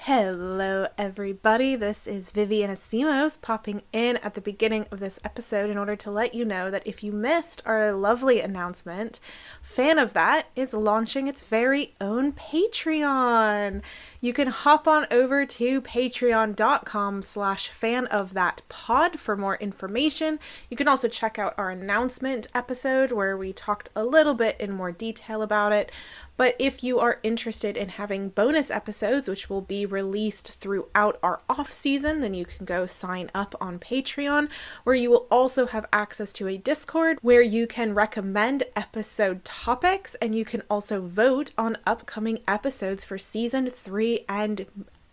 Hello, everybody. This is Vivian Asimos popping in at the beginning of this episode in order to let you know that if you missed our lovely announcement, Fan of That is launching its very own Patreon. You can hop on over to patreon.com/fanofThatPod for more information. You can also check out our announcement episode where we talked a little bit in more detail about it. But if you are interested in having bonus episodes, which will be released throughout our off season, then you can go sign up on Patreon, where you will also have access to a Discord where you can recommend episode topics, and you can also vote on upcoming episodes for season 3 and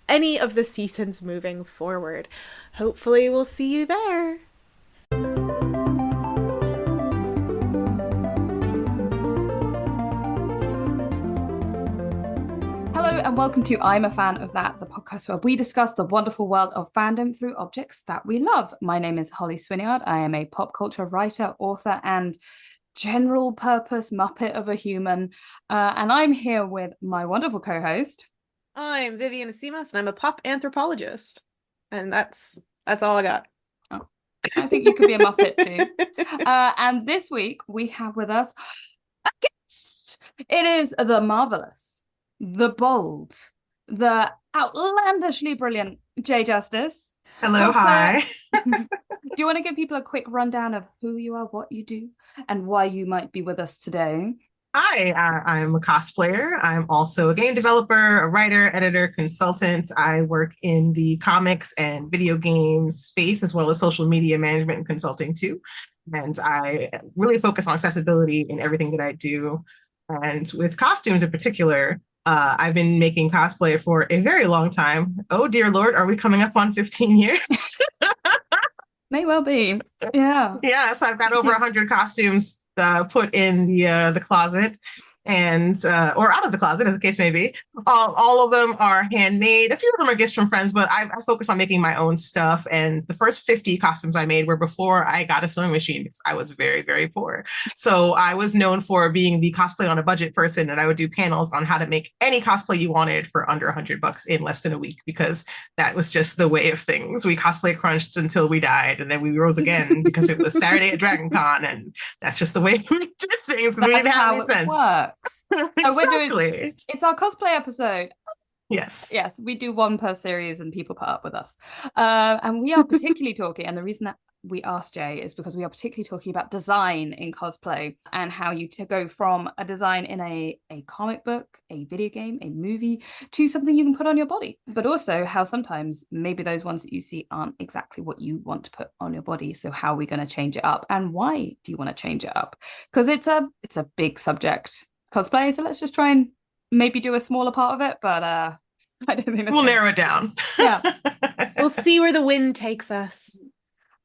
any of the seasons moving forward. Hopefully we'll see you there. Hello and welcome to I'm a Fan of That, the podcast where we discuss the wonderful world of fandom through objects that we love. My name is Holly Swinyard. I am a pop culture writer, author, and general purpose Muppet of a human. And I'm here with my wonderful co-host. I'm Vivian Asimos, and I'm a pop anthropologist. And that's all I got. Oh, I think you could be a Muppet too. And this week we have with us a guest. It is the marvelous, the bold, the outlandishly brilliant Jay Justice. Hello, hi. Do you want to give people a quick rundown of who you are, what you do, and why you might be with us today? Hi, I'm a cosplayer. I'm also a game developer, a writer, editor, consultant. I work in the comics and video games space, as well as social media management and consulting too. And I really focus on accessibility in everything that I do. And with costumes in particular, I've been making cosplay for a very long time. Oh, dear Lord, are we coming up on 15 years? May well be. Yeah. Yeah, so I've got over 100 costumes put in the closet and or out of the closet, as the case may be. All of them are handmade. A few of them are gifts from friends, but I focus on making my own stuff. And the first 50 costumes I made were before I got a sewing machine because I was very, very poor. So I was known for being the cosplay on a budget person, and I would do panels on how to make any cosplay you wanted for under $100 in less than a week, because that was just the way of things. We cosplay crunched until we died, and then we rose again because it was Saturday at Dragon Con, and that's just the way we did things because we didn't have any sense. Works. Exactly. So we're doing, it's our cosplay episode. Yes. Yes, we do one per series and people put up with us. And we are particularly talking, and the reason that we asked Jay is because we are particularly talking about design in cosplay and how you go from a design in a comic book, a video game, a movie, to something you can put on your body. But also how sometimes maybe those ones that you see aren't exactly what you want to put on your body. So how are we going to change it up? And why do you want to change it up? Because it's a big subject, cosplay. So let's just try and maybe do a smaller part of it, but I don't think we'll narrow it down. Yeah. We'll see where the wind takes us.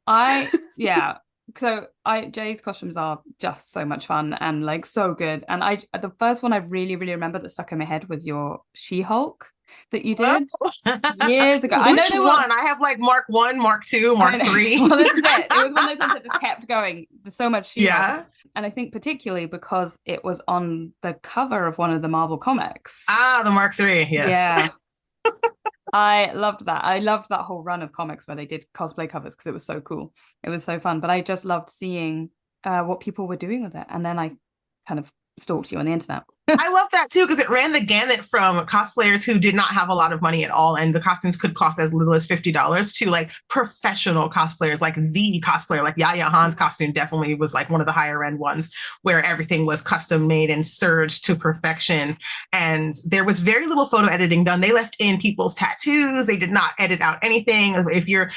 Jay's costumes are just so much fun and like so good. And the first one I really, really remember that stuck in my head was your She-Hulk that you did years ago. Which one? I have like Mark 1, Mark 2, Mark 3. Well, this is it. It was one of those ones that just kept going. There's so much She-Hulk. Yeah. And I think particularly because it was on the cover of one of the Marvel comics. The Mark 3, yes. Yeah. I loved that. I loved that whole run of comics where they did cosplay covers because it was so cool. It was so fun. But I just loved seeing what people were doing with it. And then I kind of stalked you on the internet. I love that too, because it ran the gamut from cosplayers who did not have a lot of money at all, and the costumes could cost as little as $50, to like professional cosplayers, like the cosplayer, like Yaya Han's costume definitely was like one of the higher end ones where everything was custom made and serged to perfection. And there was very little photo editing done. They left in people's tattoos. They did not edit out anything. If your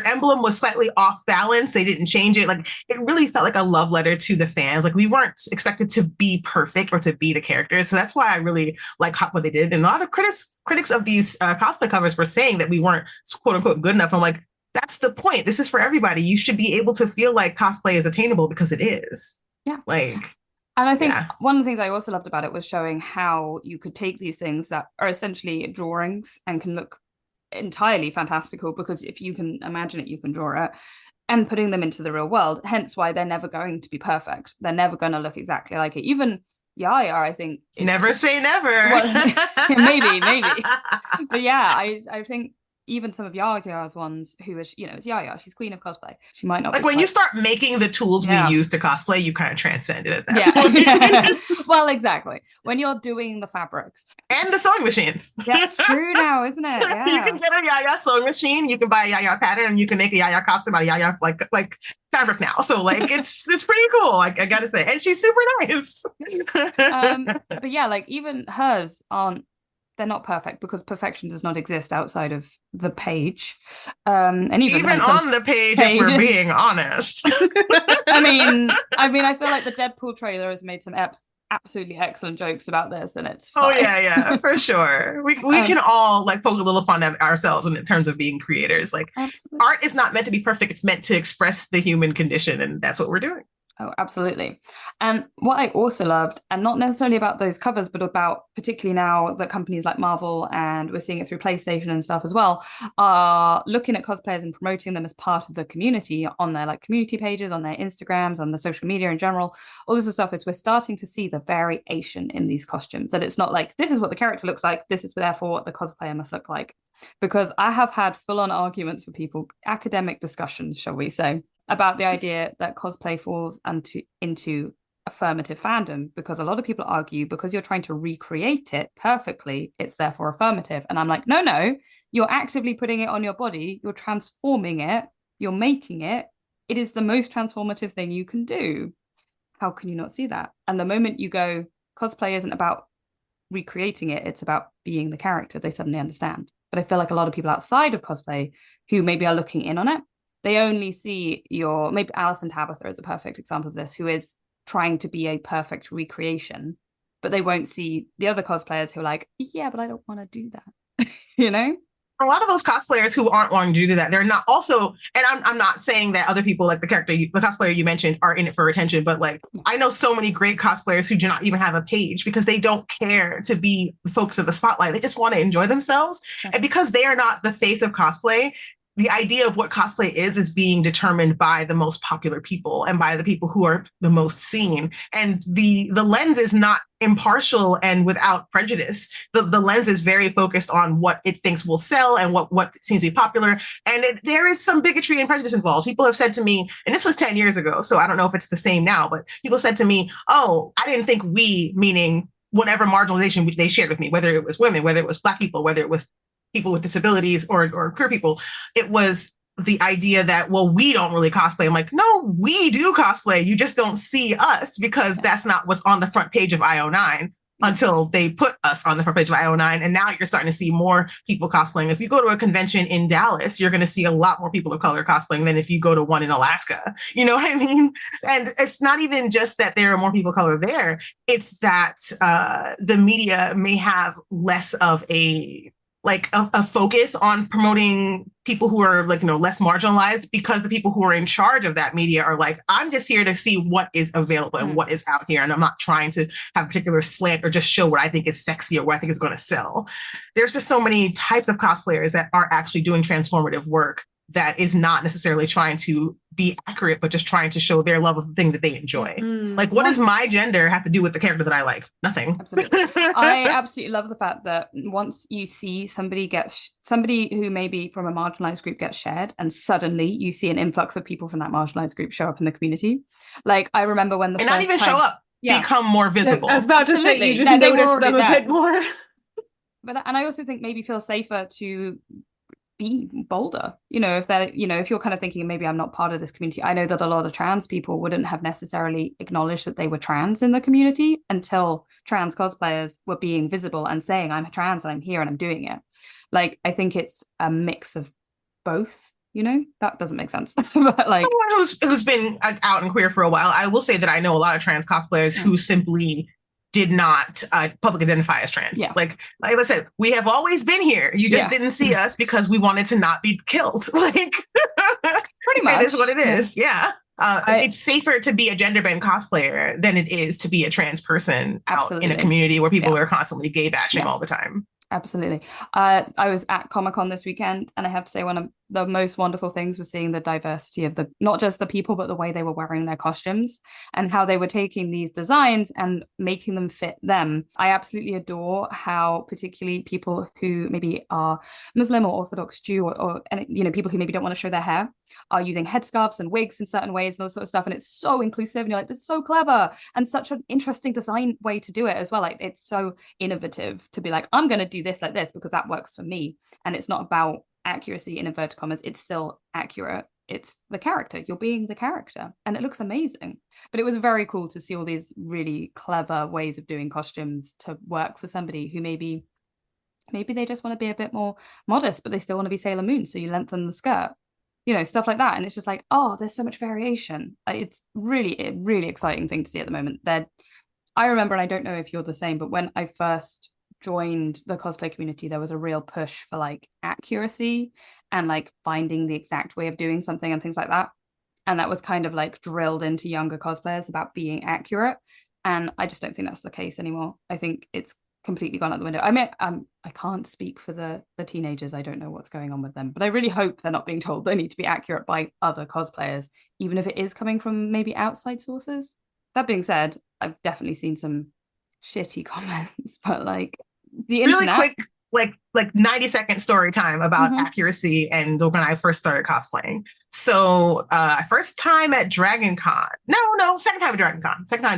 emblem was slightly off balance, they didn't change it. Like, it really felt like a love letter to the fans. Like, we weren't expected to be perfect or to be the characters. So that's why I really like what they did. And a lot of critics of these cosplay covers were saying that we weren't quote unquote good enough. I'm like, that's the point. This is for everybody. You should be able to feel like cosplay is attainable because it is. Yeah. Like, and I think one of the things I also loved about it was showing how you could take these things that are essentially drawings and can look entirely fantastical, because if you can imagine it, you can draw it, and putting them into the real world. Hence why they're never going to be perfect. They're never going to look exactly like it. Even Yaya, I think. Never say never. Well, maybe. But yeah, I think even some of Yaya's ones, who is, it's Yaya, she's queen of cosplay. She might not like be when you start making the tools we use to cosplay, you kind of transcend it at that point. Well, exactly. When you're doing the fabrics. And the sewing machines. That's true now, isn't it? Yeah. You can get a Yaya sewing machine, you can buy a Yaya pattern, and you can make a Yaya costume out of Yaya like fabric now. So like it's pretty cool, I gotta say. And she's super nice. But yeah, like even hers they're not perfect, because perfection does not exist outside of the page. And even on the page, if we're being honest. I mean, I feel like the Deadpool trailer has made some absolutely excellent jokes about this, and it's fine. Oh yeah, for sure. We can all like poke a little fun at ourselves in terms of being creators. Like absolutely. Art is not meant to be perfect, it's meant to express the human condition, and that's what we're doing. Oh, absolutely. And what I also loved, and not necessarily about those covers, but about particularly now that companies like Marvel, and we're seeing it through PlayStation and stuff as well, are looking at cosplayers and promoting them as part of the community on their like community pages, on their Instagrams, on the social media in general, all this stuff. We're starting to see the variation in these costumes, that it's not like, this is what the character looks like, this is therefore what the cosplayer must look like. Because I have had full-on arguments with people, academic discussions, shall we say, about the idea that cosplay falls into affirmative fandom, because a lot of people argue because you're trying to recreate it perfectly, it's therefore affirmative. And I'm like, no, you're actively putting it on your body, you're transforming it, you're making it. It is the most transformative thing you can do. How can you not see that? And the moment you go, cosplay isn't about recreating it, it's about being the character, they suddenly understand. But I feel like a lot of people outside of cosplay who maybe are looking in on it, they only see maybe Alison Tabitha is a perfect example of this, who is trying to be a perfect recreation, but they won't see the other cosplayers who are like, yeah, but I don't want to do that. A lot of those cosplayers who aren't wanting to do that, they're not also, and I'm not saying that other people, like the cosplayer you mentioned, are in it for attention, but like I know so many great cosplayers who do not even have a page because they don't care to be the focus of the spotlight. They just want to enjoy themselves. Okay. And because they are not the face of cosplay, the idea of what cosplay is being determined by the most popular people and by the people who are the most seen. And the lens is not impartial and without prejudice. The lens is very focused on what it thinks will sell and what seems to be popular. And there is some bigotry and prejudice involved. People have said to me, and this was 10 years ago, so I don't know if it's the same now, but people said to me, oh, I didn't think we, meaning whatever marginalization they shared with me, whether it was women, whether it was Black people, whether it was people with disabilities or queer people, it was the idea that, well, we don't really cosplay. I'm like, no, we do cosplay. You just don't see us because that's not what's on the front page of IO9 until they put us on the front page of IO9. And now you're starting to see more people cosplaying. If you go to a convention in Dallas, you're going to see a lot more people of color cosplaying than if you go to one in Alaska. You know what I mean? And it's not even just that there are more people of color there. It's that the media may have less of a focus on promoting people who are less marginalized, because the people who are in charge of that media are like, I'm just here to see what is available and what is out here. And I'm not trying to have a particular slant or just show what I think is sexy or what I think is going to sell. There's just so many types of cosplayers that are actually doing transformative work that is not necessarily trying to be accurate, but just trying to show their love of the thing that they enjoy. What does my gender have to do with the character that I like? Nothing. Absolutely. I absolutely love the fact that once you see somebody who maybe from a marginalized group gets shared, and suddenly you see an influx of people from that marginalized group show up in the community. Like I remember when show up, become more visible. I was about to say, you just notice them a bit more. And I also think maybe feel safer to be bolder, if you're kind of thinking maybe I'm not part of this community. I know that a lot of trans people wouldn't have necessarily acknowledged that they were trans in the community until trans cosplayers were being visible and saying, I'm trans and I'm here and I'm doing it. Like, I think it's a mix of both. That doesn't make sense. But someone who's been out and queer for a while, I will say that I know a lot of trans cosplayers who simply did not publicly identify as trans. Yeah. Like I said, we have always been here. You just didn't see us because we wanted to not be killed. Pretty much. It is what it is. Yeah. It's safer to be a gender bend cosplayer than it is to be a trans person out in a community where people are constantly gay bashing all the time. Absolutely. I was at Comic-Con this weekend, and I have to say one of the most wonderful things was seeing the diversity of not just the people, but the way they were wearing their costumes and how they were taking these designs and making them fit them. I absolutely adore how particularly people who maybe are Muslim or Orthodox Jew or people who maybe don't want to show their hair are using headscarves and wigs in certain ways and all sort of stuff. And it's so inclusive and you're like, it's so clever and such an interesting design way to do it as well. Like it's so innovative to be like, I'm going to do this like this because that works for me. And it's not about accuracy in inverted commas, it's still accurate. It's the character, you're being the character, and it looks amazing. But it was very cool to see all these really clever ways of doing costumes to work for somebody who maybe they just want to be a bit more modest, but they still want to be Sailor Moon, so you lengthen the skirt, stuff like that. And it's just like, oh, there's so much variation. It's really a really exciting thing to see at the moment. I remember, and I don't know if you're the same, but when I first joined the cosplay community, there was a real push for like accuracy and like finding the exact way of doing something and things like that. And that was kind of like drilled into younger cosplayers about being accurate. And I just don't think that's the case anymore. I think it's completely gone out the window. I mean, I can't speak for the teenagers. I don't know what's going on with them, but I really hope they're not being told they need to be accurate by other cosplayers, even if it is coming from maybe outside sources. That being said, I've definitely seen some shitty comments, but like the internet. Really quick, like 90-second story time about accuracy and when I first started cosplaying. So first time at Dragon Con. No, second time at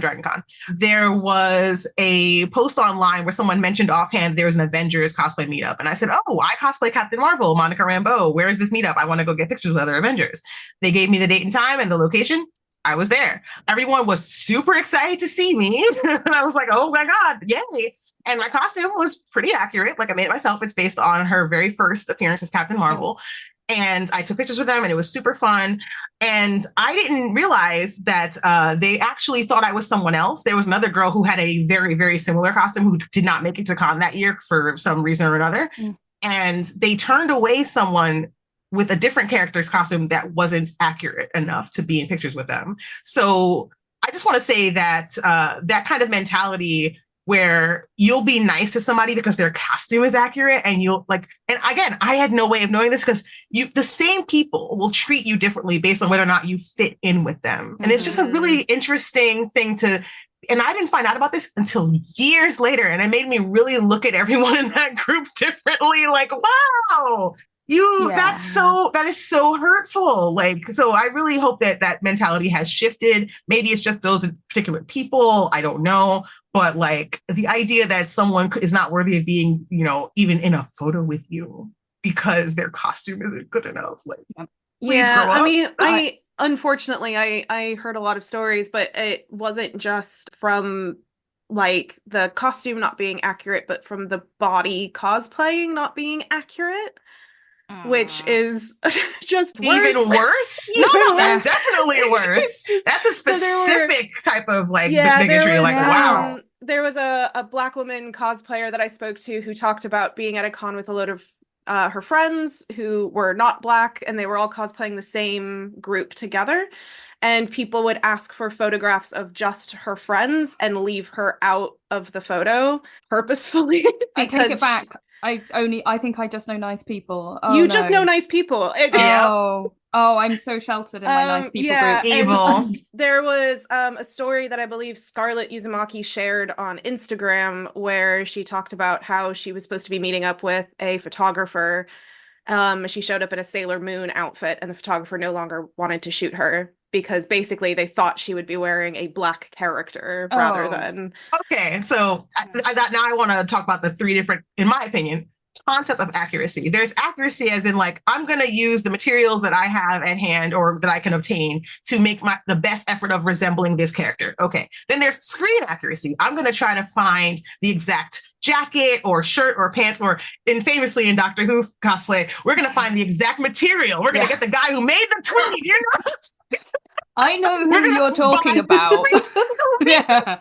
Dragon Con. There was a post online where someone mentioned offhand there was an Avengers cosplay meetup. And I said, oh, I cosplay Captain Marvel, Monica Rambeau. Where is this meetup? I want to go get pictures with other Avengers. They gave me the date and time and the location. I was there. Everyone was super excited to see me. And I was like, oh my God, yay. And my costume was pretty accurate. Like I made it myself. It's based on her very first appearance as Captain Marvel. And I took pictures with them and it was super fun. And I didn't realize that they actually thought I was someone else. There was another girl who had a very, very similar costume who did not make it to con that year for some reason or another. And they turned away someone with a different character's costume that wasn't accurate enough to be in pictures with them. So I just want to say that that kind of mentality where you'll be nice to somebody because their costume is accurate and you'll like, and again, I had no way of knowing this because the same people will treat you differently based on whether or not you fit in with them. And it's just a really interesting thing and I didn't find out about this until years later. And it made me really look at everyone in that group differently. Like, wow, that is so hurtful. Like, so I really hope that mentality has shifted. Maybe it's just those particular people. I don't know. But like the idea that someone is not worthy of being, even in a photo with you because their costume isn't good enough. Like, please grow up. I mean, unfortunately, I heard a lot of stories, but it wasn't just from like the costume not being accurate, but from the body cosplaying not being accurate. Which is just worse. Even worse? No, that's definitely worse. That's a specific type of like bigotry. Wow. There was a Black woman cosplayer that I spoke to who talked about being at a con with a load of her friends who were not Black, and they were all cosplaying the same group together. And people would ask for photographs of just her friends and leave her out of the photo purposefully. I take it back. I think I just know nice people. Oh, you just know nice people. I'm so sheltered in my nice people group. Evil. There was a story that I believe Scarlett Uzumaki shared on Instagram where she talked about how she was supposed to be meeting up with a photographer. She showed up in a Sailor Moon outfit and the photographer no longer wanted to shoot her because basically they thought she would be wearing a Black character rather than... Okay, so now I want to talk about the three different, in my opinion, concepts of accuracy. There's accuracy as in like, I'm going to use the materials that I have at hand or that I can obtain to make the best effort of resembling this character. Okay, then there's screen accuracy. I'm going to try to find the exact jacket or shirt or pants, and famously in Doctor Who cosplay, we're going to find the exact material. We're going to get the guy who made the tweet. You know? I know who you're talking about. Yeah.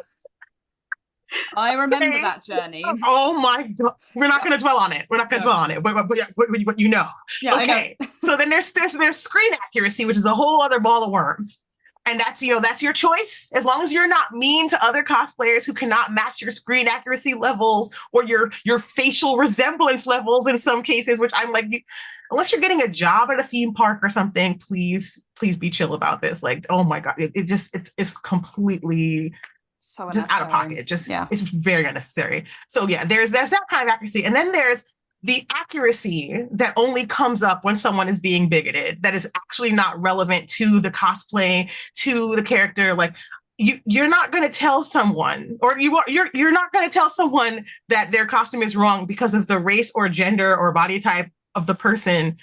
I remember that journey. Oh my God. We're not going to dwell on it. But you know. Yeah, okay. So then there's screen accuracy, which is a whole other ball of worms. And that's your choice. As long as you're not mean to other cosplayers who cannot match your screen accuracy levels or your facial resemblance levels in some cases, which I'm like, unless you're getting a job at a theme park or something, please be chill about this. Like, oh my God, it's completely so just out of pocket. It's very unnecessary. So yeah, there's that kind of accuracy. And then there's the accuracy that only comes up when someone is being bigoted, that is actually not relevant to the cosplay, to the character. Like you're not going to tell someone, or you're not going to tell someone that their costume is wrong because of the race or gender or body type of the person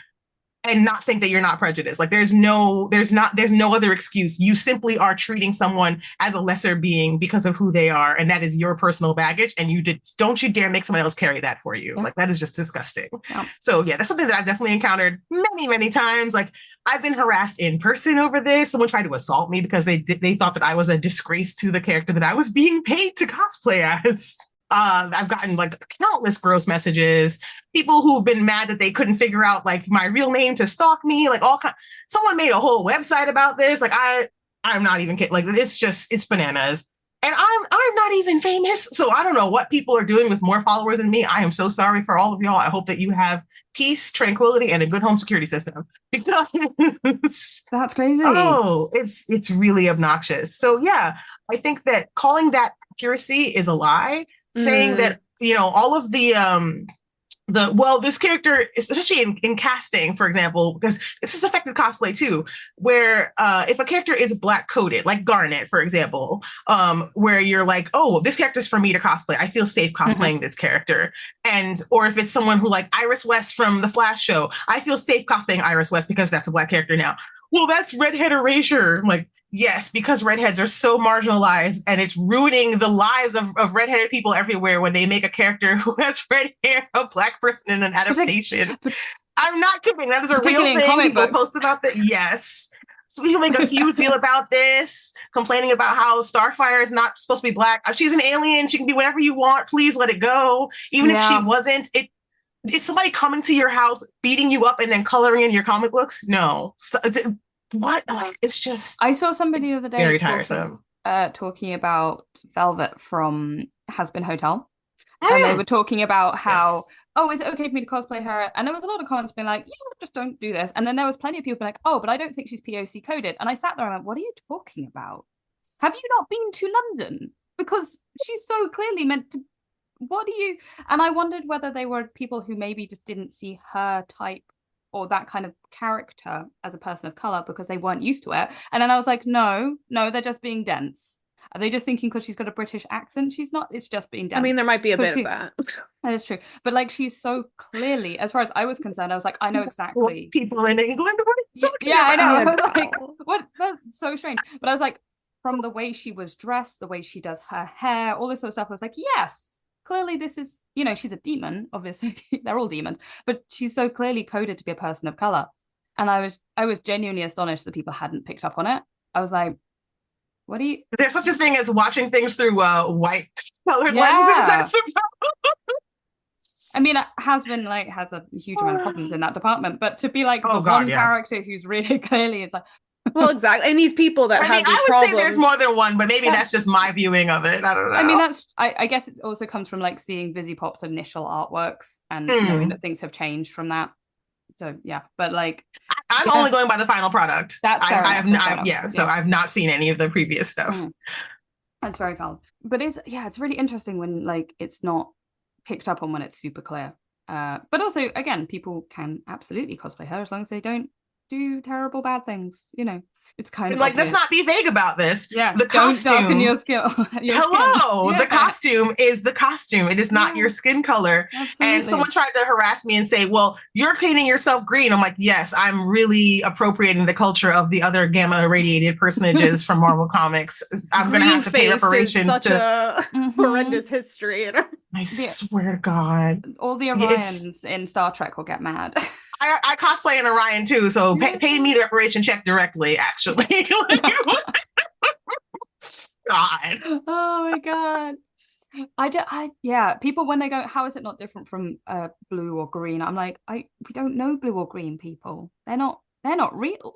and not think that you're not prejudiced. Like there's no other excuse. You simply are treating someone as a lesser being because of who they are, and that is your personal baggage. And don't you dare make someone else carry that for you. Yeah. Like that is just disgusting. Yeah. So yeah, that's something that I've definitely encountered many times. Like I've been harassed in person over this. Someone tried to assault me because they thought that I was a disgrace to the character that I was being paid to cosplay as. I've gotten like countless gross messages, people who've been mad that they couldn't figure out like my real name to stalk me, like someone made a whole website about this. Like I'm not even kidding. Like it's bananas. And I'm not even famous. So I don't know what people are doing with more followers than me. I am so sorry for all of y'all. I hope that you have peace, tranquility, and a good home security system. Because that's crazy. Oh, it's really obnoxious. So yeah, I think that calling that accuracy is a lie. Saying that, all of this character, especially in casting, for example, because this has affected cosplay too, where if a character is black coded, like Garnet, for example, where you're like, oh, this character is for me to cosplay. I feel safe cosplaying this character. Or if it's someone who like Iris West from the Flash show, I feel safe cosplaying Iris West because that's a black character now. Well, that's redhead erasure. I'm like, yes, because redheads are so marginalized and it's ruining the lives of redheaded people everywhere when they make a character who has red hair, a black person in an adaptation. I'm not kidding. That is a real thing. Comic People books. post about that. Yes. So we can make a huge deal about this, complaining about how Starfire is not supposed to be black. She's an alien. She can be whatever you want. Please let it go. Even if she wasn't, is somebody coming to your house, beating you up and then coloring in your comic books? No. What? Like, it's just. I saw somebody the other day very tiresome. Talking about Velvet from Has Been Hotel. And they were talking about how, is it okay for me to cosplay her? And there was a lot of comments being like, yeah, just don't do this. And then there was plenty of people being like, oh, but I don't think she's POC coded. And I sat there and went, what are you talking about? Have you not been to London? Because she's so clearly meant to. What do you? And I wondered whether they were people who maybe just didn't see her type or that kind of character as a person of color because they weren't used to it. And then I was like, no, they're just being dense. Are they just thinking because she's got a British accent? She's not. It's just being dense. I mean, there might be a bit of that. That is true. But like, she's so clearly, as far as I was concerned, I was like, I know exactly. People in England. I know. I was like, what? That's so strange. But I was like, from the way she was dressed, the way she does her hair, all this sort of stuff, I was like, yes. Clearly this is, she's a demon, obviously. They're all demons, but she's so clearly coded to be a person of color. And I was genuinely astonished that people hadn't picked up on it. I was like, what do you? There's such a thing as watching things through white colored lenses, I suppose. I mean, it has a huge amount of problems in that department, but to be like character who's really clearly, it's like, well, exactly. And these people that have these problems. I would say there's more than one, but maybe that's just my viewing of it. I don't know. I mean, I guess it also comes from like seeing Vizzy Pop's initial artworks and knowing that things have changed from that. So yeah, but like I'm only going by the final product. That's I've not seen any of the previous stuff. That's very valid. But it's really interesting when like it's not picked up on when it's super clear. But also again, people can absolutely cosplay her as long as they don't do terrible bad things. It's kind of like obvious. Let's not be vague about this. Yeah, the costume. Don't darken your skill. Hello, the costume is the costume. It is not your skin color. Absolutely. And someone tried to harass me and say, "Well, you're painting yourself green." I'm like, "Yes, I'm really appropriating the culture of the other gamma irradiated personages from Marvel Comics. I'm going to have to pay reparations is such a horrendous history." I swear to God, all the Orions in Star Trek will get mad. I cosplay an Orion too, so pay me the reparation check directly, actually. God. Oh my God. People when they go, how is it not different from blue or green? I'm like, we don't know blue or green people. They're not real.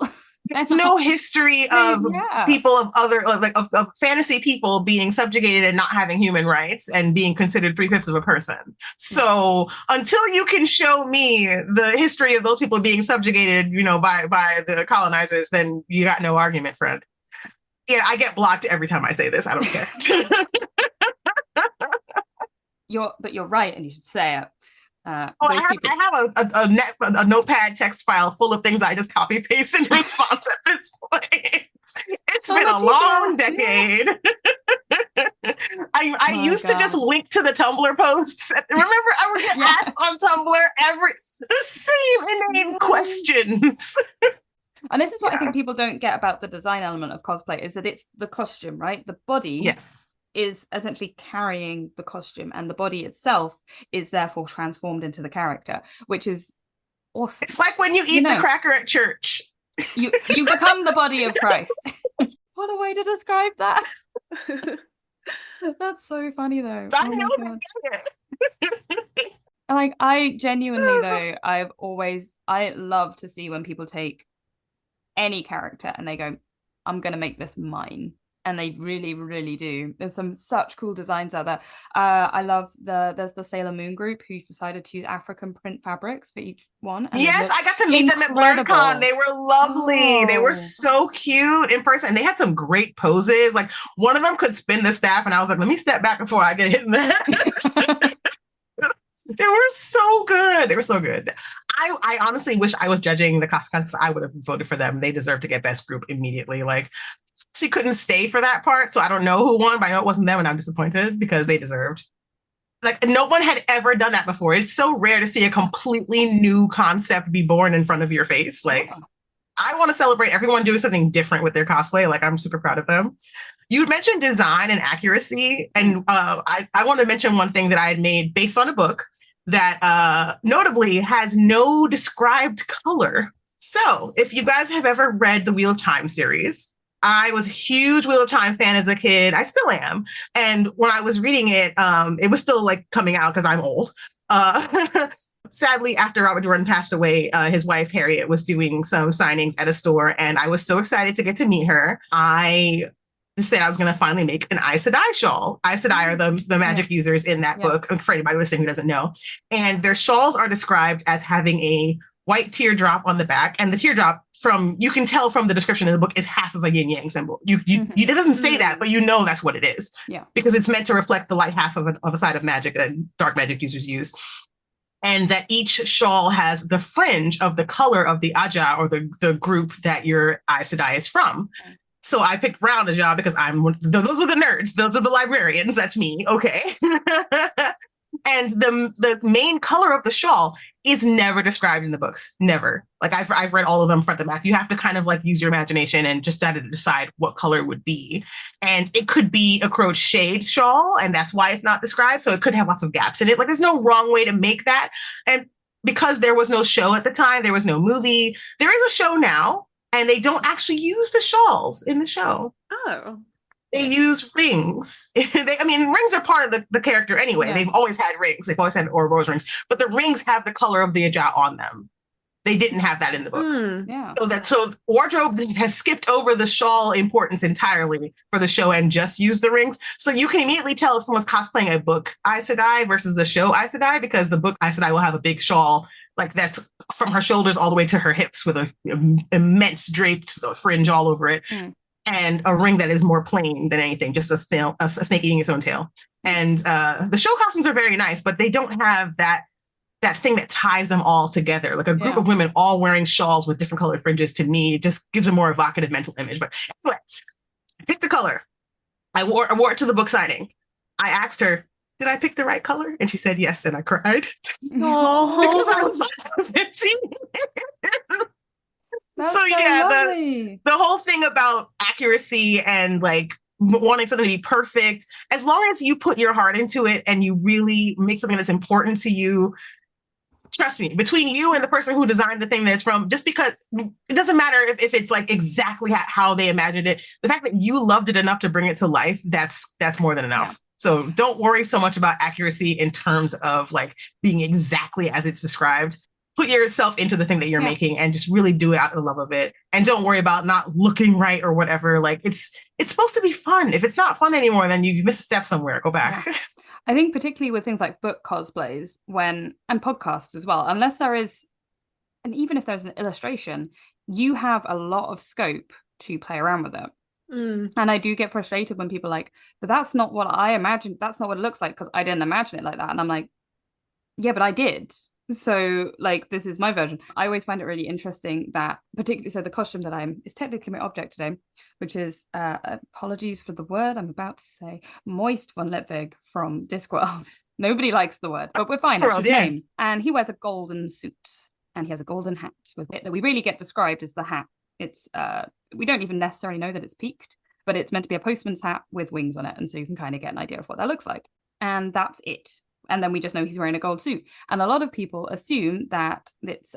There's no history of Yeah. people of other of fantasy people being subjugated and not having human rights and being considered 3/5 of a person. So until you can show me the history of those people being subjugated, by the colonizers, then you got no argument, friend. Yeah, I get blocked every time I say this. I don't care. You're right, and you should say it. I have a notepad text file full of things I just copy paste in response at this point. It's been a long decade. I used to just link to the Tumblr posts. Remember, I would get asked on Tumblr the same inane questions. And this is what I think people don't get about the design element of cosplay, is that it's the costume, right? The body is essentially carrying the costume, and the body itself is therefore transformed into the character, which is awesome. It's like when you eat the cracker at church. You become the body of Christ. What a way to describe that. That's so funny though. Like, I genuinely though, I love to see when people take any character and they go, I'm gonna make this mine. And they really, really do. There's some such cool designs out there. I love there's the Sailor Moon group who's decided to use African print fabrics for each one. Yes, I got to meet them at BlurredCon. They were lovely. They were so cute in person. And they had some great poses. Like, one of them could spin the staff, and I was like, let me step back before I get hit in that. They were so good. They were so good. I honestly wish I was judging the costumes, because I would have voted for them. They deserve to get best group immediately. Like, she couldn't stay for that part, so I don't know who won, but I know it wasn't them, and I'm disappointed because they deserved. Like, no one had ever done that before. It's so rare to see a completely new concept be born in front of your face. Like, I want to celebrate everyone doing something different with their cosplay. Like, I'm super proud of them. You mentioned design and accuracy, and I want to mention one thing that I had made based on a book that notably has no described color. So if you guys have ever read the Wheel of Time series, I was a huge Wheel of Time fan as a kid. I still am. And when I was reading it, it was still like coming out because I'm old. Sadly, after Robert Jordan passed away, his wife, Harriet, was doing some signings at a store, and I was so excited to get to meet her. I said I was going to finally make an Aes Sedai shawl. Aes Sedai are the magic users in that book, for anybody listening who doesn't know. And their shawls are described as having a white teardrop on the back, and the teardrop, you can tell from the description in the book, is half of a yin yang symbol. It doesn't say that, but you know that's what it is. Yeah. Because it's meant to reflect the light half of a side of magic that dark magic users use. And that each shawl has the fringe of the color of the Aja, or the group that your Aes Sedai is from. Okay. So I picked brown Aja because those are the nerds. Those are the librarians. That's me. Okay. And the main color of the shawl is never described in the books. Never. Like, I've read all of them front to back. You have to kind of like use your imagination and just try to decide what color would be. And it could be a crocheted shawl, and that's why it's not described. So it could have lots of gaps in it. Like, there's no wrong way to make that. And because there was no show at the time, there was no movie. There is a show now, and they don't actually use the shawls in the show. Oh. They use rings. Rings are part of the character anyway. Yeah. They've always had rings. They've always had Ouroboros rings. But the rings have the color of the Aja on them. They didn't have that in the book. So wardrobe has skipped over the shawl importance entirely for the show and just used the rings. So you can immediately tell if someone's cosplaying a book Aes Sedai versus a show Aes Sedai, because the book Aes Sedai will have a big shawl, like that's from her shoulders all the way to her hips, with an immense draped fringe all over it. And a ring that is more plain than anything, just a snake eating its own tail. And the show costumes are very nice, but they don't have that thing that ties them all together. Like a group of women all wearing shawls with different colored fringes, to me, just gives a more evocative mental image. But anyway, I picked the color. I wore it to the book signing. I asked her, did I pick the right color? And she said yes, and I cried. Oh, because I was 15. The whole thing about accuracy and like wanting something to be perfect, as long as you put your heart into it and you really make something that's important to you, trust me, between you and the person who designed the thing that it's from, just because it doesn't matter if it's like exactly how they imagined it, the fact that you loved it enough to bring it to life, that's more than enough. Yeah. So don't worry so much about accuracy in terms of like being exactly as it's described. put yourself into the thing that you're making and just really do it out of the love of it. And don't worry about not looking right or whatever. Like it's supposed to be fun. If it's not fun anymore, then you missed a step somewhere. Go back. Yeah. I think particularly with things like book cosplays and podcasts as well, unless there is, and even if there's an illustration, you have a lot of scope to play around with it. And I do get frustrated when people are like, but that's not what I imagined. That's not what it looks like because I didn't imagine it like that. And I'm like, yeah, but I did. So like, this is my version. I always find it really interesting that particularly, so the costume that is technically my object today, which is apologies for the word I'm about to say, Moist von Litvig from Discworld. Nobody likes the word, but we're fine. It's his name. And he wears a golden suit and he has a golden hat with it that we really get described as the hat. It's we don't even necessarily know that it's peaked, but it's meant to be a postman's hat with wings on it, and so you can kind of get an idea of what that looks like, and that's it. And then we just know he's wearing a gold suit, and a lot of people assume that it's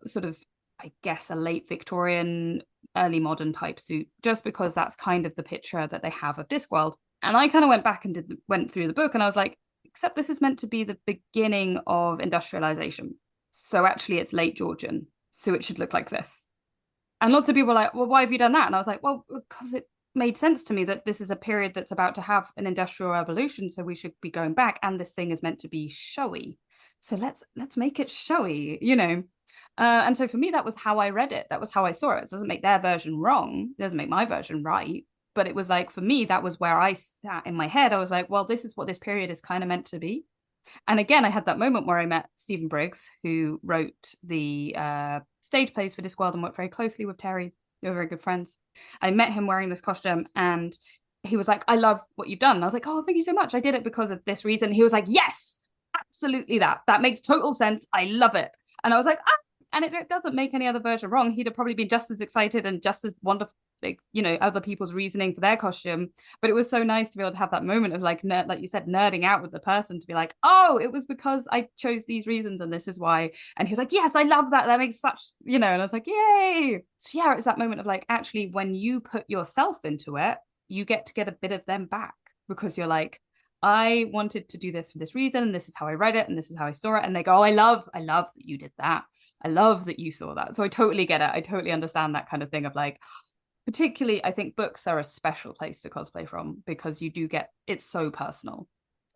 sort of, I guess, a late Victorian, early modern type suit, just because that's kind of the picture that they have of Discworld. And I kind of went back and went through the book, and I was like, except this is meant to be the beginning of industrialization, so actually it's late Georgian, so it should look like this. And lots of people were like, well, why have you done that? And I was like, well, because it made sense to me that this is a period that's about to have an industrial revolution, so we should be going back, and this thing is meant to be showy, so let's make it showy, you know. And so for me, that was how I read it, that was how I saw it. It doesn't make their version wrong, it doesn't make my version right, but it was like, for me, that was where I sat in my head. I was like, well, this is what this period is kind of meant to be. And again, I had that moment where I met Stephen Briggs, who wrote the stage plays for Discworld and worked very closely with Terry. They were very good friends. I met him wearing this costume, and he was like, I love what you've done. And I was like, oh, thank you so much. I did it because of this reason. He was like, yes, absolutely that. That makes total sense. I love it. And I was like, and it doesn't make any other version wrong. He'd have probably been just as excited and just as wonderful, like, you know, other people's reasoning for their costume. But it was so nice to be able to have that moment of like you said, nerding out with the person, to be like, oh, it was because I chose these reasons and this is why. And he was like, yes, I love that. That makes such, you know, and I was like, yay. So yeah, it's that moment of like, actually, when you put yourself into it, you get to get a bit of them back, because you're like, I wanted to do this for this reason, and this is how I read it, and this is how I saw it. And they go, oh, I love that you did that. I love that you saw that. So I totally get it. I totally understand that kind of thing of like, particularly, I think books are a special place to cosplay from, because you do get, it's so personal.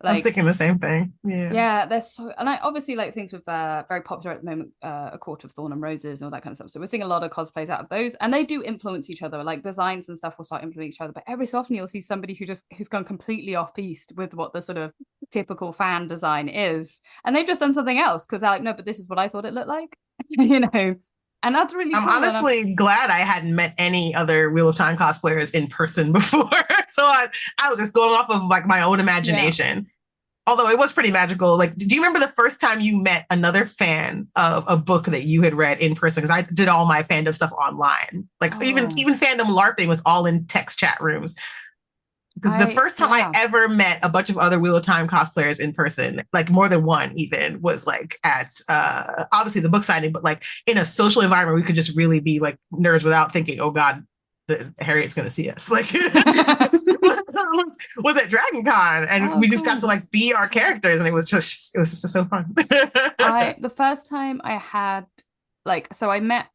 Like, I was thinking the same thing. Yeah, they're so, and I obviously like things with very popular at the moment, A Court of Thorn and Roses and all that kind of stuff. So we're seeing a lot of cosplays out of those, and they do influence each other. Like designs and stuff will start influencing each other, but every so often you'll see somebody who's gone completely off piste with what the sort of typical fan design is, and they've just done something else because they're like, no, but this is what I thought it looked like, you know. And that's really cool. I'm honestly glad I hadn't met any other Wheel of Time cosplayers in person before. So I was just going off of like my own imagination. Yeah. Although it was pretty magical. Like, do you remember the first time you met another fan of a book that you had read in person? Because I did all my fandom stuff online. Like even fandom LARPing was all in text chat rooms. Because the first time I ever met a bunch of other Wheel of Time cosplayers in person, like more than one even, was like at obviously the book signing, but like in a social environment we could just really be like nerds without thinking, oh God, Harriet's going to see us. Like was at Dragon Con, and we just got to like be our characters, and it was just so fun. The first time I had I met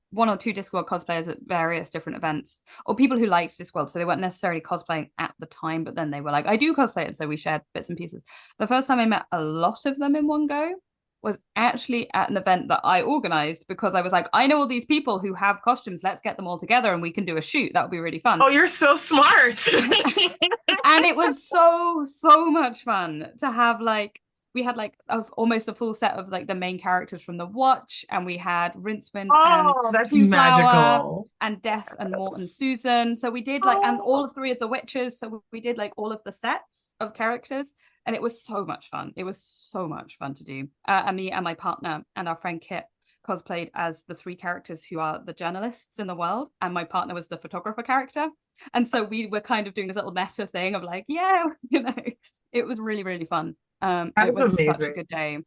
one or two Discworld cosplayers at various different events, or people who liked Discworld, so they weren't necessarily cosplaying at the time, but then they were like, I do cosplay, and so we shared bits and pieces. The first time I met a lot of them in one go was actually at an event that I organized, because I was like, I know all these people who have costumes, let's get them all together and we can do a shoot. That would be really fun. Oh, you're so smart. And it was so much fun to have we had almost a full set of like the main characters from the Watch, and we had Rincewind and that's magical, and Death and Mort and Susan. So we did and all of three of the witches. So we did like all of the sets of characters, and it was so much fun. It was so much fun to do. And me and my partner and our friend Kit cosplayed as the three characters who are the journalists in the world, and my partner was the photographer character. And so we were kind of doing this little meta thing of like, yeah, you know, it was really, really fun. It was amazing. Such a good day.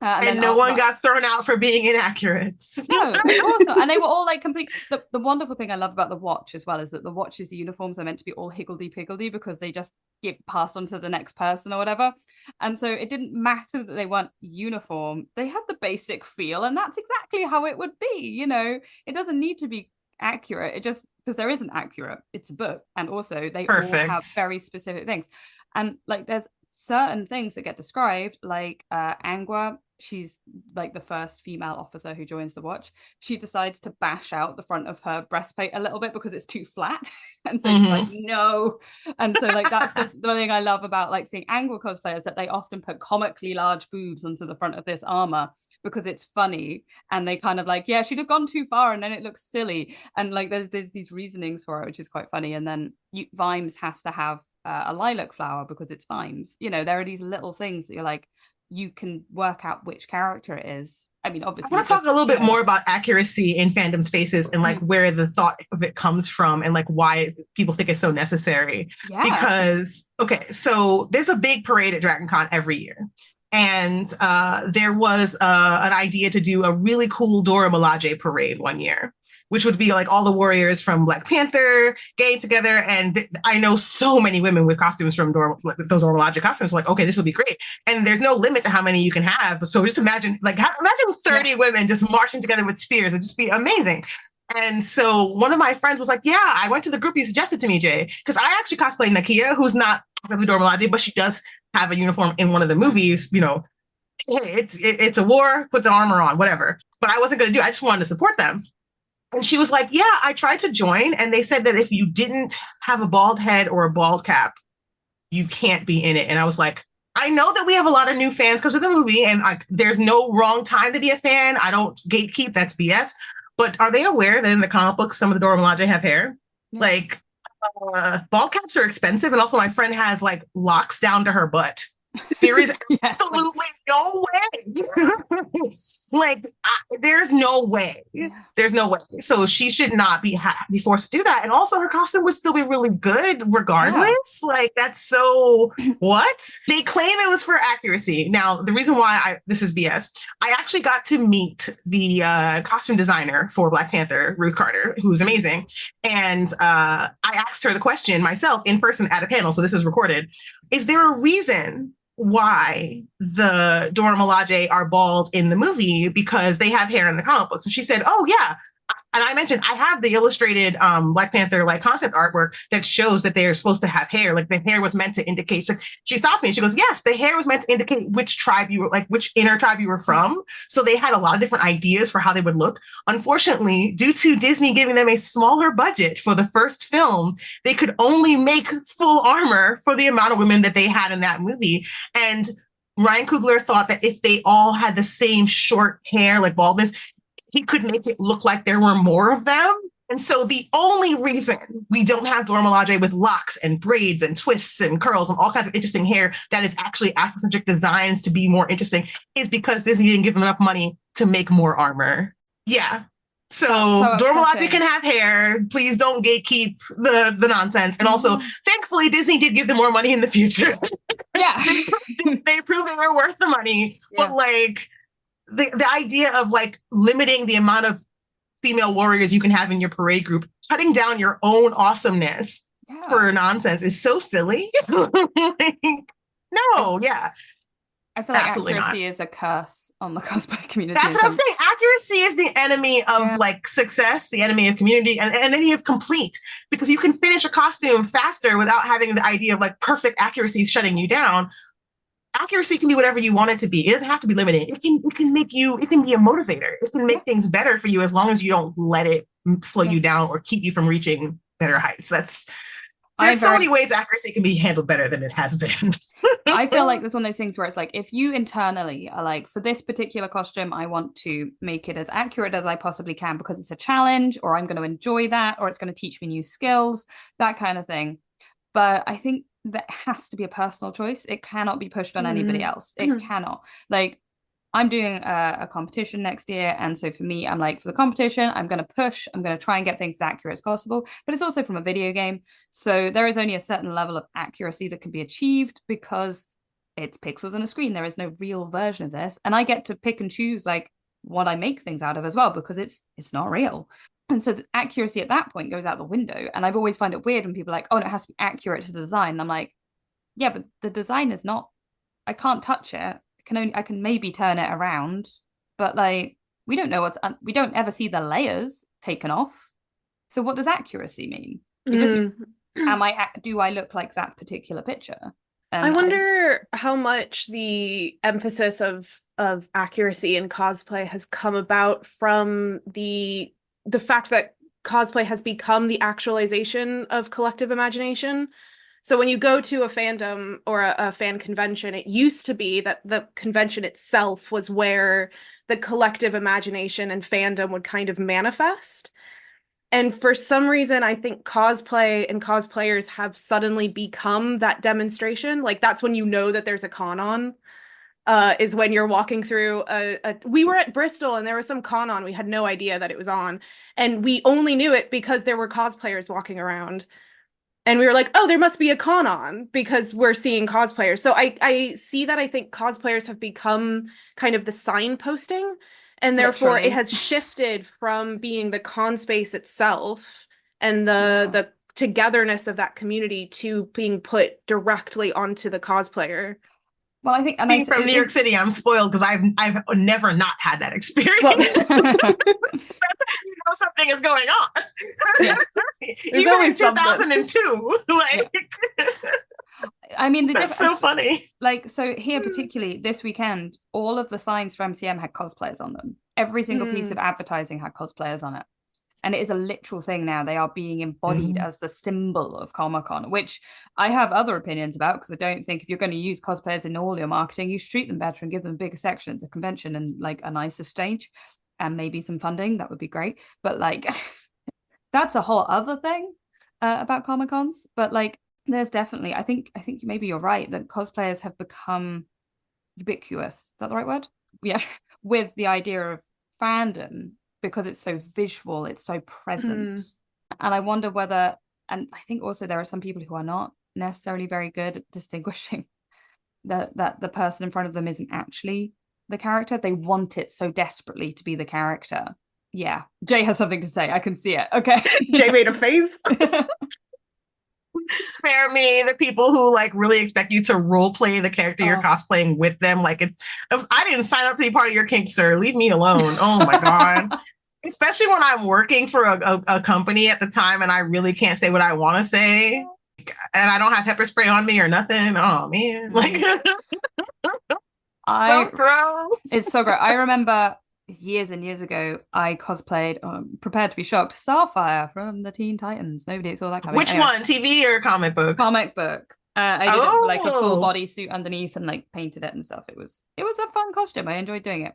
And then no after one that, got thrown out for being inaccurate. no, of course not. And they were all like complete. The wonderful thing I love about the watch as well is that the watch's uniforms are meant to be all higgledy-piggledy because they just get passed on to the next person or whatever. And so it didn't matter that they weren't uniform. They had the basic feel, and that's exactly how it would be. You know, it doesn't need to be accurate. It just, because there isn't accurate. It's a book. And also they all have very specific things. And like there's certain things that get described, like Angua. She's like the first female officer who joins the watch. She decides to bash out the front of her breastplate a little bit because it's too flat. And so she's like, no. And so like that's the thing I love about like seeing Anglo cosplayers, that they often put comically large boobs onto the front of this armor because it's funny. And they kind of like, yeah, she'd have gone too far and then it looks silly. And like there's these reasonings for it, which is quite funny. And then Vimes has to have a lilac flower because it's Vimes. You know, there are these little things that you're like, you can work out which character it is. I mean, obviously, I want to talk a little bit more about accuracy in fandom spaces and like where the thought of it comes from and like why people think it's so necessary. Yeah. Because, okay, so there's a big parade at Dragon Con every year. And there was an idea to do a really cool Dora Milaje parade one year, which would be like all the warriors from Black Panther getting together. And I know so many women with costumes from those Dora Milaje costumes. Like, okay, this will be great. And there's no limit to how many you can have. So just imagine 30 women just marching together with spears. It'd just be amazing. And so one of my friends was like, yeah, I went to the group you suggested to me, Jay, because I actually cosplay Nakia, who's not really Dora Milaje, but she does have a uniform in one of the movies. You know, hey, it's a war, put the armor on, whatever. But I wasn't going to do it. I just wanted to support them. And she was like, yeah, I tried to join. And they said that if you didn't have a bald head or a bald cap, you can't be in it. And I was like, I know that we have a lot of new fans because of the movie, and there's no wrong time to be a fan. I don't gatekeep. That's BS. But are they aware that in the comic books, some of the Dora Milaje have hair? Yeah. Like, bald caps are expensive. And also my friend has like locks down to her butt. There is absolutely no way. Like, there's no way. Yeah. There's no way. So she should not be forced to do that. And also her costume would still be really good regardless. Yeah. Like, that's so what? They claim it was for accuracy. Now, the reason why this is BS, I actually got to meet the costume designer for Black Panther, Ruth Carter, who's amazing. And I asked her the question myself in person at a panel. So this is recorded. Is there a reason why the Dora Milaje are bald in the movie? Because they have hair in the comic books. And she said, oh, yeah. And I mentioned I have the illustrated Black Panther like concept artwork that shows that they're supposed to have hair. Like the hair was meant to indicate. So she stops me and she goes, yes, the hair was meant to indicate which tribe you were, like which inner tribe you were from. So they had a lot of different ideas for how they would look. Unfortunately, due to Disney giving them a smaller budget for the first film, they could only make full armor for the amount of women that they had in that movie. And Ryan Coogler thought that if they all had the same short hair, like baldness, he could make it look like there were more of them. And so the only reason we don't have Dora Milaje with locks and braids and twists and curls and all kinds of interesting hair that is actually Afrocentric designs to be more interesting is because Disney didn't give them enough money to make more armor. Yeah. So Dora Milaje can have hair. Please don't gatekeep the nonsense. And also, thankfully, Disney did give them more money in the future. Yeah. they proved they were worth the money. Yeah. But like, the idea of like limiting the amount of female warriors you can have in your parade group, cutting down your own awesomeness for nonsense is so silly. Like, no, yeah. I feel like absolutely accuracy is a curse on the cosplay community. That's what I'm saying. Accuracy is the enemy of like success, the enemy of community, and enemy of complete, because you can finish a costume faster without having the idea of like perfect accuracy shutting you down. Accuracy can be whatever you want it to be. It doesn't have to be limited. It can be a motivator. It can make things better for you as long as you don't let it slow you down or keep you from reaching better heights. There's so many ways accuracy can be handled better than it has been. I feel like it's one of those things where it's like, if you internally are like, for this particular costume, I want to make it as accurate as I possibly can because it's a challenge, or I'm going to enjoy that, or it's going to teach me new skills, that kind of thing. But I think that has to be a personal choice. It cannot be pushed on anybody else. It cannot. Like, I'm doing a competition next year, and so for me, I'm like, for the competition, I'm going to push, I'm going to try and get things as accurate as possible, but it's also from a video game, so there is only a certain level of accuracy that can be achieved because it's pixels on a screen. There is no real version of this. And I get to pick and choose like what I make things out of as well, because it's not real. And so the accuracy at that point goes out the window. And I've always found it weird when people are like, oh, no, it has to be accurate to the design. And I'm like, yeah, but the design is not, I can't touch it. I can maybe turn it around, but like, we don't know we don't ever see the layers taken off. So what does accuracy mean? It just means, do I look like that particular picture? I wonder how much the emphasis of accuracy in cosplay has come about from the fact that cosplay has become the actualization of collective imagination. So when you go to a fandom or a fan convention, it used to be that the convention itself was where the collective imagination and fandom would kind of manifest. And for some reason, I think cosplay and cosplayers have suddenly become that demonstration. Like, that's when you know that there's a con on, is when you're walking through we were at Bristol and there was some con on. We had no idea that it was on. And we only knew it because there were cosplayers walking around. And we were like, oh, there must be a con on because we're seeing cosplayers. So I see that. I think cosplayers have become kind of the signposting. And therefore, it has shifted from being the con space itself and the togetherness of that community to being put directly onto the cosplayer. Well, I think, and being from New York City, I'm spoiled because I've never not had that experience. Well, that's how you know something is going on. Yeah. Even in 2002, like. Yeah. I mean, that's so funny. Like, so here, particularly this weekend, all of the signs for MCM had cosplayers on them. Every single piece of advertising had cosplayers on it. And it is a literal thing now. They are being embodied as the symbol of Comic-Con, which I have other opinions about, because I don't think if you're going to use cosplayers in all your marketing, you should treat them better and give them a bigger section at the convention and like a nicer stage and maybe some funding. That would be great. But like, that's a whole other thing about Comic-Cons. But like, there's definitely, I think maybe you're right, that cosplayers have become ubiquitous. Is that the right word? Yeah. With the idea of fandom, because it's so visual, it's so present. And I wonder whether, and I think also there are some people who are not necessarily very good at distinguishing that the person in front of them isn't actually the character. They want it so desperately to be the character. Yeah. Jay has something to say. I can see it. Okay. Jay made a face. Spare me the people who like really expect you to role play the character you're cosplaying with them. Like I didn't sign up to be part of your kink, sir. Leave me alone. Oh my God. Especially when I'm working for a company at the time and I really can't say what I want to say. And I don't have pepper spray on me or nothing. Oh man. Like so gross. It's so gross. I remember years and years ago, I cosplayed, prepared to be shocked, Starfire from the Teen Titans. Nobody saw that coming. Which one, TV or comic book? Comic book. I did it with, like a full body suit underneath and like painted it and stuff. It was a fun costume. I enjoyed doing it.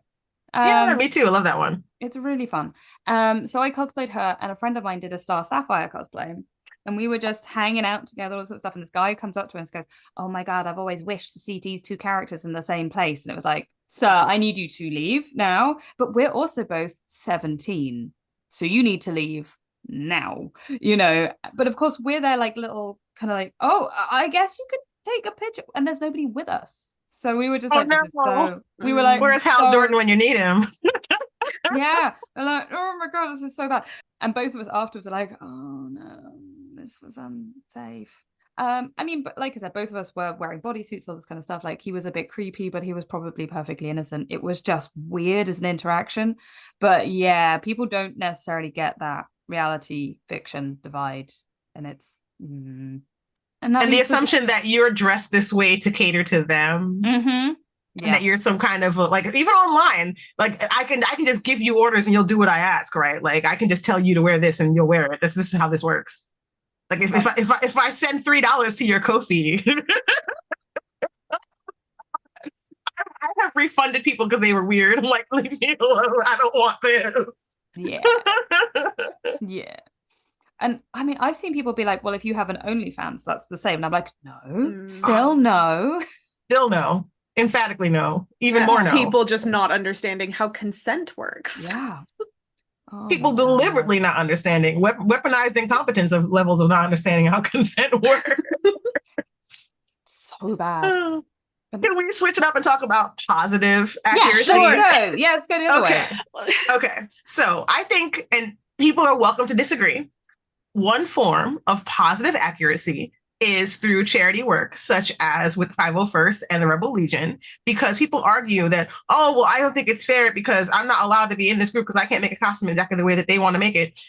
Yeah, me too. I love that one. It's really fun. So I cosplayed her, and a friend of mine did a Star Sapphire cosplay. And we were just hanging out together, all this sort of stuff. And this guy comes up to us and goes, oh my God, I've always wished to see these two characters in the same place. And it was like, sir, I need you to leave now. But we're also both 17. So you need to leave now, you know. But of course, we're there like little kind of like, oh, I guess you could take a picture. And there's nobody with us. So we were just this is so... We were like... Where's Hal Jordan when you need him? Yeah. We're like, oh my God, this is so bad. And both of us afterwards are like, oh no, this was unsafe. I mean, but like I said, both of us were wearing bodysuits, all this kind of stuff. Like, he was a bit creepy, but he was probably perfectly innocent. It was just weird as an interaction. But yeah, people don't necessarily get that reality fiction divide. And it's... And the assumption that you're dressed this way to cater to them. Yeah. And that you're some kind of like, even online, like I can just give you orders and you'll do what I ask, right? Like I can just tell you to wear this and you'll wear it. This is how this works. Like if I send $3 to your Ko-fi, I have refunded people because they were weird. I'm like, leave me alone. I don't want this. Yeah. Yeah. And I mean, I've seen people be like, well, if you have an OnlyFans, that's the same. And I'm like, no, still no. Still no. Emphatically no. Even more no. People just not understanding how consent works. Yeah. Oh, people deliberately not understanding. Weaponized incompetence of levels of not understanding how consent works. So bad. Can we switch it up and talk about positive accuracy? Yeah, let's go the other way. Okay. So I think, and people are welcome to disagree, one form of positive accuracy is through charity work, such as with 501st and the Rebel Legion, because people argue that, oh, well, I don't think it's fair because I'm not allowed to be in this group because I can't make a costume exactly the way that they want to make it.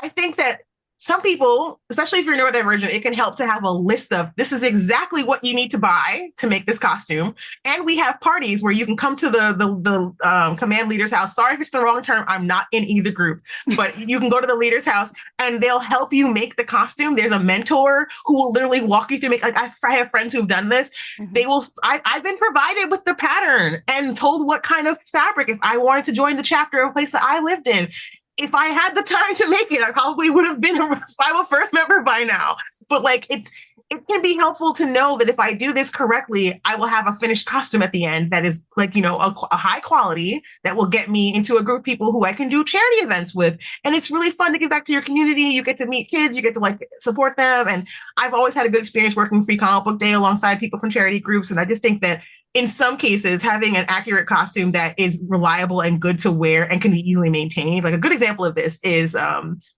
I think that some people, especially if you're neurodivergent, it can help to have a list of this is exactly what you need to buy to make this costume. And we have parties where you can come to the command leader's house. Sorry if it's the wrong term. I'm not in either group, but you can go to the leader's house and they'll help you make the costume. There's a mentor who will literally walk you through. Like I have friends who've done this. They will. I've been provided with the pattern and told what kind of fabric if I wanted to join the chapter of a place that I lived in. If I had the time to make it, I probably would have been a 501st member by now. But like it can be helpful to know that if I do this correctly, I will have a finished costume at the end that is like, a high quality that will get me into a group of people who I can do charity events with. And it's really fun to give back to your community. You get to meet kids, you get to like support them. And I've always had a good experience working Free Comic Book Day alongside people from charity groups. And I just think that in some cases, having an accurate costume that is reliable and good to wear and can be easily maintained. Like a good example of this is,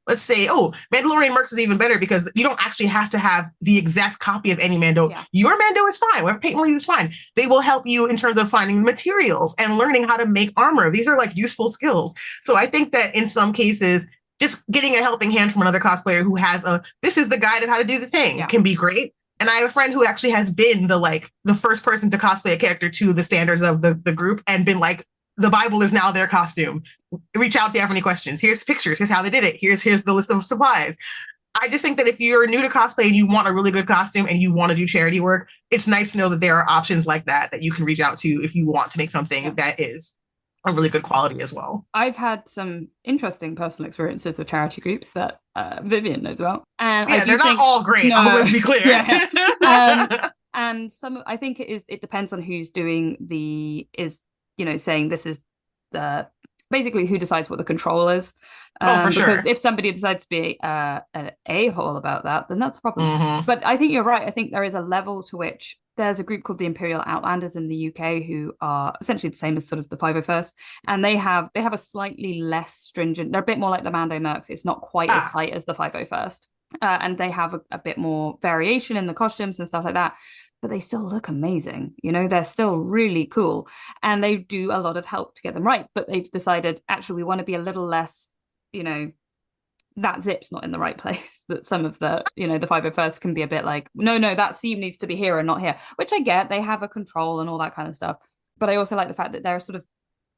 let's say, Mandalorian Mercs is even better because you don't actually have to have the exact copy of any Mando. Yeah. Your Mando is fine. Whatever Peyton Reed is fine. They will help you in terms of finding materials and learning how to make armor. These are like useful skills. So I think that in some cases, just getting a helping hand from another cosplayer who has this is the guide of how to do the thing can be great. And I have a friend who actually has been the first person to cosplay a character to the standards of the group and been like, the Bible is now their costume. Reach out if you have any questions. Here's pictures. Here's how they did it. Here's the list of supplies. I just think that if you're new to cosplay and you want a really good costume and you want to do charity work, it's nice to know that there are options like that you can reach out to if you want to make something that is a really good quality as well. I've had some interesting personal experiences with charity groups that Vivian knows about. And they're not all great. No. Let's be clear. And I think it depends on who's doing saying this is basically who decides what the control is. For sure. Because if somebody decides to be an a-hole about that, then that's a problem. Mm-hmm. But I think you're right. I think there is a level to which there's a group called the Imperial Outlanders in the UK who are essentially the same as sort of the 501st, and they have a slightly less stringent. They're a bit more like the Mando Mercs. It's not quite as tight as the 501st, and they have a bit more variation in the costumes and stuff like that. But they still look amazing. They're still really cool, and they do a lot of help to get them right. But they've decided actually we want to be a little less, that zip's not in the right place, that some of the, the 501st can be a bit like, no, that seam needs to be here and not here, which I get. They have a control and all that kind of stuff. But I also like the fact that there are sort of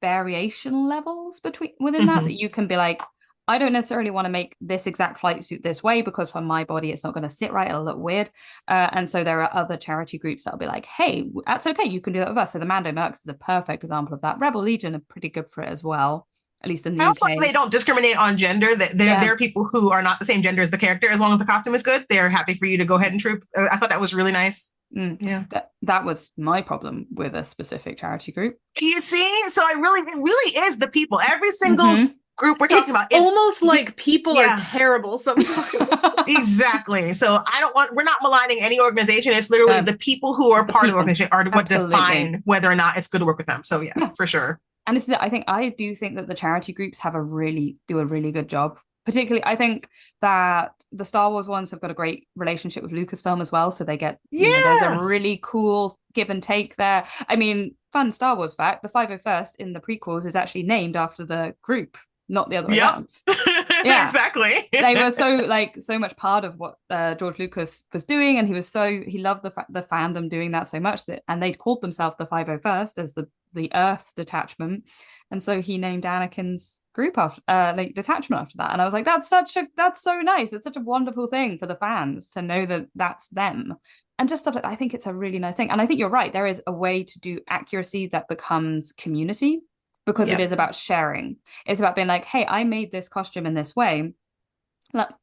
variation levels within that you can be like, I don't necessarily want to make this exact flight suit this way because for my body, it's not going to sit right. It'll look weird. And so there are other charity groups that'll be like, hey, that's okay. You can do that with us. So the Mando Mercs is a perfect example of that. Rebel Legion are pretty good for it as well. At least in the UK. Also, they don't discriminate on gender. There are people who are not the same gender as the character. As long as the costume is good, they're happy for you to go ahead and troop. I thought that was really nice. Yeah, that was my problem with a specific charity group. You see, so it really is the people. Every single group we're talking about. It's almost like people are terrible sometimes. Exactly. So we're not maligning any organization. It's literally the people who are part of the organization are what define whether or not it's good to work with them. So yeah. For sure. And this is it. I do think that the charity groups do a really good job. Particularly, I think that the Star Wars ones have got a great relationship with Lucasfilm as well. So they get, there's a really cool give and take there. I mean, fun Star Wars fact, the 501st in the prequels is actually named after the group, not the other way around. Yeah, exactly. They were so much part of what George Lucas was doing, and he loved the fandom doing that so much and they'd called themselves the 501st as the Earth detachment, and so he named Anakin's group after detachment after that. And I was like, that's so nice. It's such a wonderful thing for the fans to know that that's them, and just stuff like that. I think it's a really nice thing, and I think you're right. There is a way to do accuracy that becomes community. Because it is about sharing. It's about being like, hey, I made this costume in this way,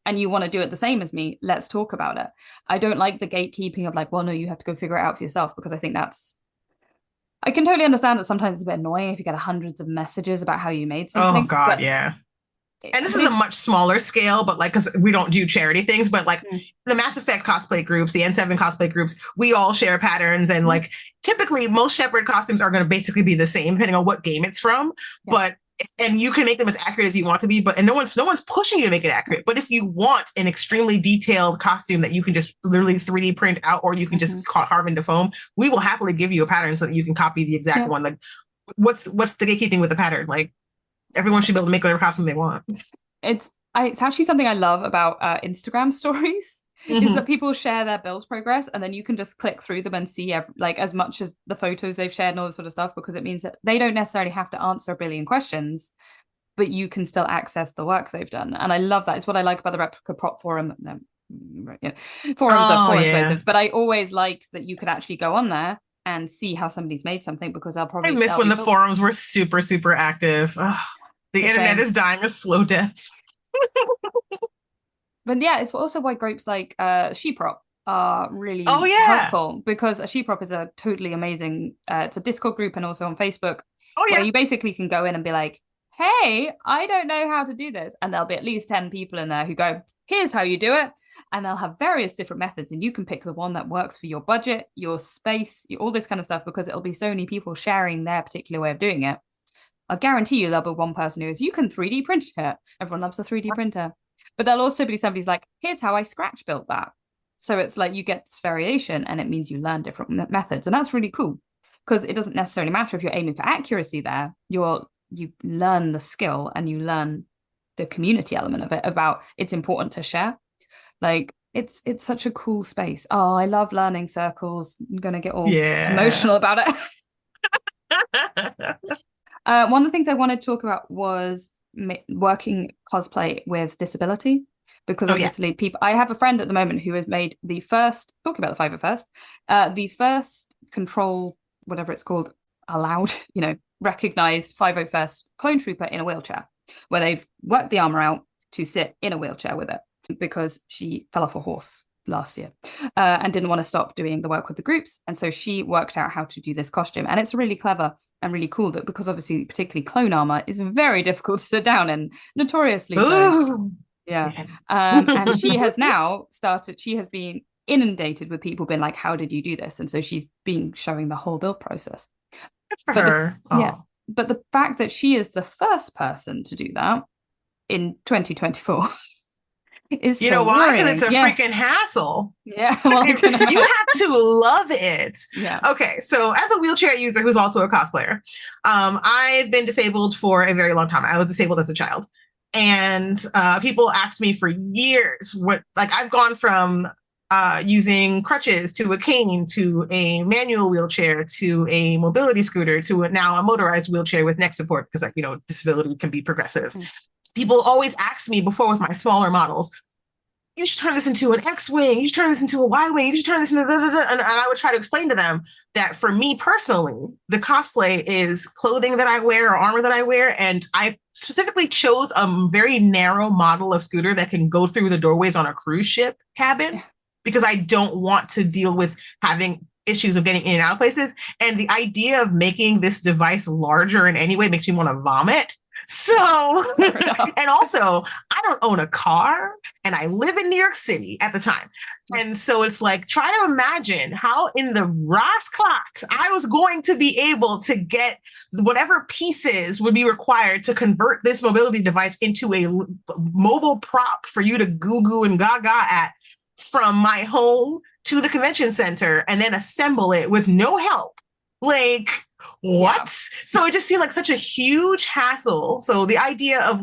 and you want to do it the same as me. Let's talk about it. I don't like the gatekeeping of like, well, no, you have to go figure it out for yourself, because I think I can totally understand that sometimes it's a bit annoying if you get hundreds of messages about how you made something. Oh, God, yeah. And this is a much smaller scale, but like, because we don't do charity things, but like the Mass Effect cosplay groups, the N7 cosplay groups, we all share patterns. And like, typically most Shepard costumes are going to basically be the same, depending on what game it's from. But, and you can make them as accurate as you want to be, but, and no one's pushing you to make it accurate. But if you want an extremely detailed costume that you can just literally 3D print out, or you can just carve into foam, we will happily give you a pattern so that you can copy the exact one. Like, what's the gatekeeping with the pattern? Like, everyone should be able to make whatever costume they want. It's actually something I love about Instagram stories is that people share their build progress, and then you can just click through them and see like as much as the photos they've shared and all this sort of stuff, because it means that they don't necessarily have to answer a billion questions, but you can still access the work they've done. And I love that. It's what I like about the Replica Prop forum. Forums are forum spaces, but I always liked that you could actually go on there and see how somebody's made something, because they'll probably... I miss when the forums were super, super active. Ugh. The internet is dying a slow death. But yeah, it's also why groups like Sheprop are really helpful, because Sheprop is a totally amazing... it's a Discord group and also on Facebook, where you basically can go in and be like, hey, I don't know how to do this. And there'll be at least 10 people in there who go, here's how you do it. And they'll have various different methods, and you can pick the one that works for your budget, your space, all this kind of stuff, because it'll be so many people sharing their particular way of doing it. I guarantee you there'll be one person who is, you can 3D print it. Everyone loves a 3D printer. But there'll also be somebody's like, here's how I scratch built that. So it's like you get this variation, and it means you learn different methods. And that's really cool, because it doesn't necessarily matter if you're aiming for accuracy there. You learn the skill, and you learn the community element of it, about it's important to share. Like, it's such a cool space. Oh, I love learning circles. I'm going to get all emotional about it. One of the things I wanted to talk about was working cosplay with disability, because obviously people... I have a friend at the moment who has made the first, talking about the 501st, the first control, whatever it's called, allowed, recognized 501st clone trooper in a wheelchair, where they've worked the armor out to sit in a wheelchair with it, because she fell off a horse last year and didn't want to stop doing the work with the groups. And so she worked out how to do this costume. And it's really clever and really cool, that because obviously particularly clone armor is very difficult to sit down in, notoriously so. And she has now started, she has been inundated with people being like, how did you do this? And so she's been showing the whole build process. That's for her. But the fact that she is the first person to do that in 2024 is you know why? Because it's a freaking hassle. Yeah, well, you have to love it. Yeah. Okay, so as a wheelchair user who's also a cosplayer, I've been disabled for a very long time. I was disabled as a child, and people asked me for years I've gone from using crutches to a cane to a manual wheelchair to a mobility scooter to now a motorized wheelchair with neck support, because disability can be progressive. People always ask me before with my smaller models, you should turn this into an X-wing, you should turn this into a Y-wing, you should turn this into and I would try to explain to them that for me personally, the cosplay is clothing that I wear or armor that I wear, and I specifically chose a very narrow model of scooter that can go through the doorways on a cruise ship cabin, because I don't want to deal with having issues of getting in and out of places. And the idea of making this device larger in any way makes me want to vomit. So, and also, I don't own a car, and I live in New York City at the time. And so it's like, try to imagine how in the Rosclot I was going to be able to get whatever pieces would be required to convert this mobility device into a mobile prop for you to goo goo and gaga at, from my home to the convention center, and then assemble it with no help. Like, what? Yeah. So it just seemed like such a huge hassle. So the idea of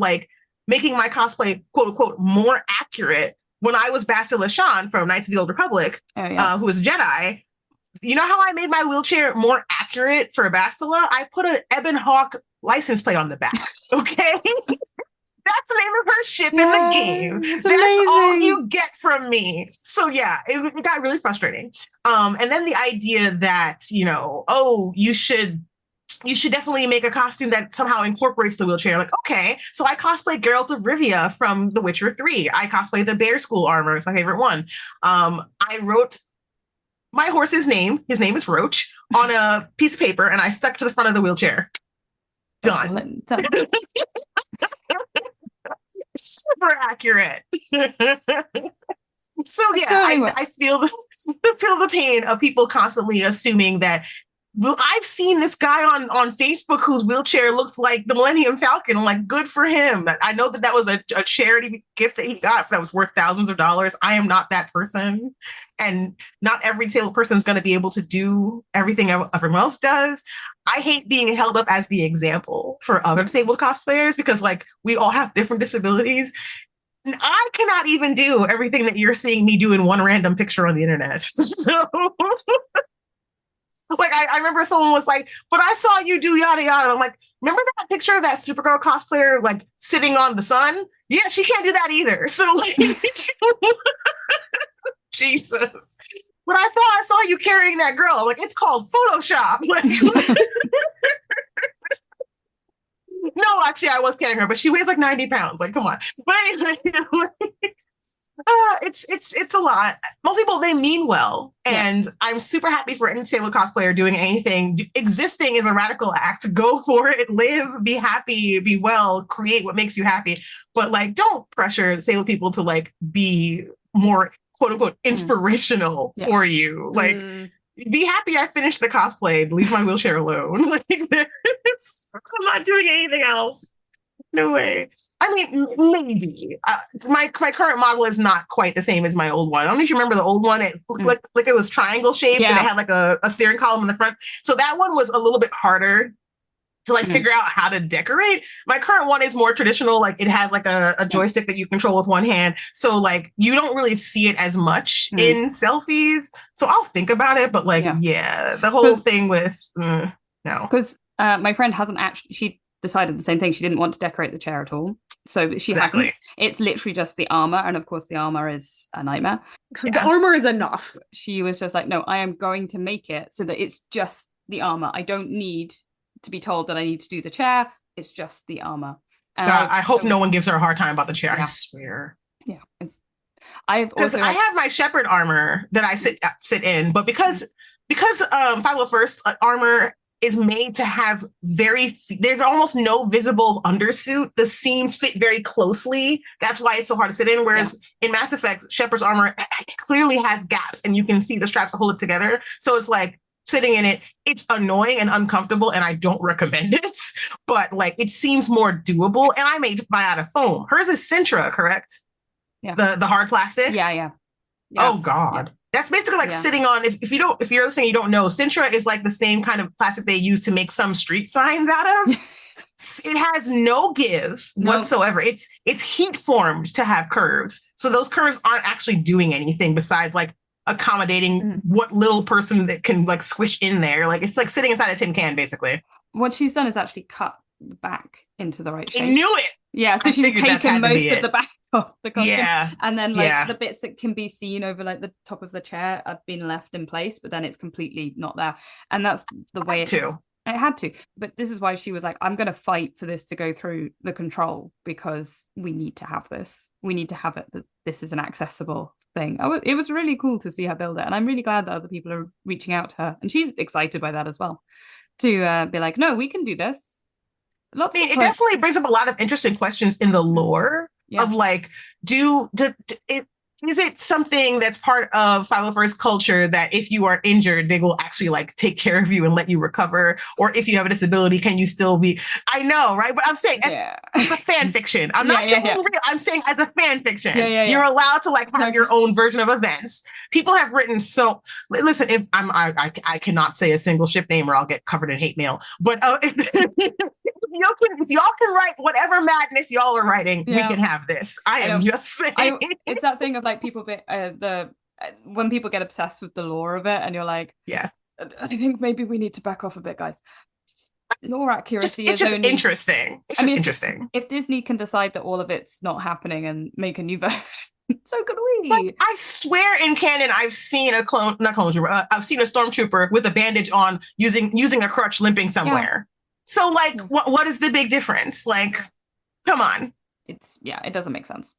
making my cosplay, quote unquote, more accurate, when I was Bastila Shan from Knights of the Old Republic, who was a Jedi, you know how I made my wheelchair more accurate for Bastila? I put an Ebon Hawk license plate on the back. Okay. That's the name of her ship in the game. That's amazing. All you get from me. So yeah, it got really frustrating. And then the idea that, you should definitely make a costume that somehow incorporates the wheelchair. Like, okay, so I cosplay Geralt of Rivia from The Witcher 3. I cosplay the Bear School armor. It's my favorite one. I wrote my horse's name. His name is Roach on a piece of paper, and I stuck to the front of the wheelchair. Done. super accurate. So yeah, totally I feel the pain of people constantly assuming that. Well, I've seen this guy on Facebook whose wheelchair looks like the Millennium Falcon. I'm like, good for him. I know that was a charity gift that he got that was worth thousands of dollars. I am not that person. And not every disabled person is going to be able to do everything everyone else does. I hate being held up as the example for other disabled cosplayers because like we all have different disabilities. I cannot even do everything that you're seeing me do in one random picture on the internet. So like I remember someone was like, but I saw you do yada yada. I'm like, remember that picture of that Supergirl cosplayer like sitting on the sun? Yeah, she can't do that either. So like Jesus. But I thought I saw you carrying that girl. I'm like, it's called Photoshop. Like no, actually I was carrying her, but she weighs like 90 pounds. Like, come on. But anyway, it's a lot. Most people, they mean well, and I'm super happy for any disabled cosplayer doing anything. Existing is a radical act. Go for it. Live, be happy, be well, create what makes you happy. But like, don't pressure disabled people to like be more quote unquote inspirational for you. Like, be happy I finished the cosplay. Leave my wheelchair alone. Like, I'm not doing anything else. No way. I mean, maybe. My current model is not quite the same as my old one. I don't know if you remember the old one. It looked like it was triangle shaped and it had like a steering column in the front. So that one was a little bit harder to like figure out how to decorate. My current one is more traditional. Like it has like a joystick that you control with one hand. So like you don't really see it as much in selfies. So I'll think about it. But like, the whole thing with no. Because my friend hasn't actually, she decided the same thing. She didn't want to decorate the chair at all. So she hasn't. It's literally just the armor. And of course the armor is a nightmare. The armor is enough. She was just like, no, I am going to make it so that it's just the armor. I don't need to be told that I need to do the chair. It's just the armor. I hope no one gives her a hard time about the chair. I swear. Yeah. Because I have my shepherd armor that I sit in, but because 501st armor is made to have there's almost no visible undersuit. The seams fit very closely. That's why it's so hard to sit in. Whereas in Mass Effect, Shepard's armor clearly has gaps and you can see the straps to hold it together. So it's like sitting in it, it's annoying and uncomfortable and I don't recommend it, but like it seems more doable. And I made mine out of foam. Hers is Sintra, correct? Yeah. The hard plastic? Yeah. Oh God. Yeah. That's basically like sitting on, if you're listening, you don't know, Sintra is like the same kind of plastic they use to make some street signs out of. It has no give whatsoever. It's heat formed to have curves. So those curves aren't actually doing anything besides like accommodating what little person that can like squish in there. Like it's like sitting inside a tin can, basically. What she's done is actually cut the back into the right shape. I knew it. Yeah, so she's taken most of the back off the costume. Yeah. And then like the bits that can be seen over like the top of the chair have been left in place, but then it's completely not there. And that's the way it had to. But this is why she was like, I'm going to fight for this to go through the control because we need to have this. We need to have it that this is an accessible thing. It was really cool to see her build it. And I'm really glad that other people are reaching out to her. And she's excited by that as well. To be like, no, we can do this. It definitely brings up a lot of interesting questions in the lore of like, is it something that's part of 501st culture that if you are injured, they will actually like take care of you and let you recover? Or if you have a disability, can you still be? I know, right? But I'm saying as a fan fiction. I'm not saying real. I'm saying as a fan fiction. You're allowed to like have your own version of events. People have written listen, if I cannot say a single ship name or I'll get covered in hate mail. But if y'all can write whatever madness y'all are writing, we can have this. I am just saying. It's that thing of like people when people get obsessed with the lore of it and you're like, I think maybe we need to back off a bit, guys. Lore accuracy it's just interesting. It's just interesting. If Disney can decide that all of it's not happening and make a new version, so could we. Like, I swear in canon I've seen I've seen a stormtrooper with a bandage on using a crutch limping somewhere. So like what is the big difference? Like, come on. It doesn't make sense.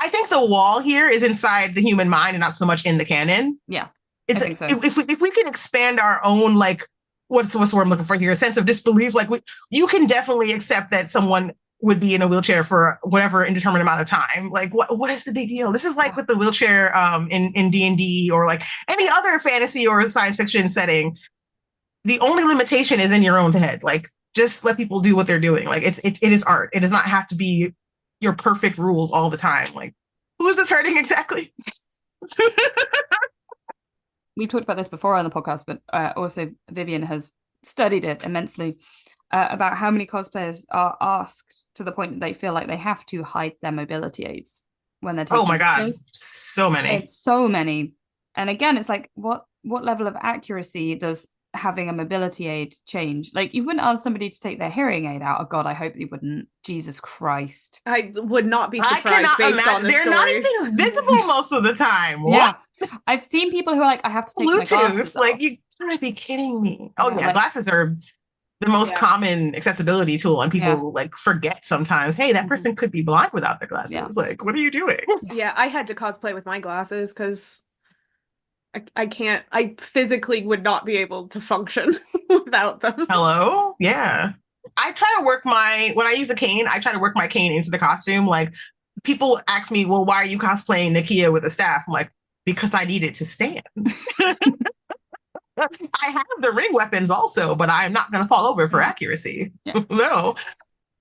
I think the wall here is inside the human mind and not so much in the canon. Yeah, I think so. If we can expand our own, like, what's the word I'm looking for here? A sense of disbelief. Like you can definitely accept that someone would be in a wheelchair for whatever indeterminate amount of time. Like, what is the big deal? This is like with the wheelchair in D&D or like any other fantasy or science fiction setting. The only limitation is in your own head. Like, just let people do what they're doing. Like, it is art. It does not have to be your perfect rules all the time. Like, who is this hurting exactly? We've talked about this before on the podcast, but also Vivian has studied it immensely. About how many cosplayers are asked to the point that they feel like they have to hide their mobility aids when they're taking Oh my God, pictures. so many. It's so many. And again, it's like, what level of accuracy does having a mobility aid change? Like, you wouldn't ask somebody to take their hearing aid out. Oh God, I hope you wouldn't. Jesus Christ. I would not be surprised based on the They're stories. not even visible most of the time. Yeah. I've seen people who are like, I have to take my glasses off. Like, you gotta be kidding me. Oh yeah, like, glasses are the most common accessibility tool, and people like forget sometimes, hey, that person could be blind without their glasses. Like, what are you doing? Yeah, I had to cosplay with my glasses because I physically would not be able to function without them. Hello? Yeah. I try to work when I use a cane, I try to work my cane into the costume. Like, people ask me, well, why are you cosplaying Nakia with a staff? I'm like, because I need it to stand. I have the ring weapons also, but I'm not going to fall over for accuracy. Yeah. No,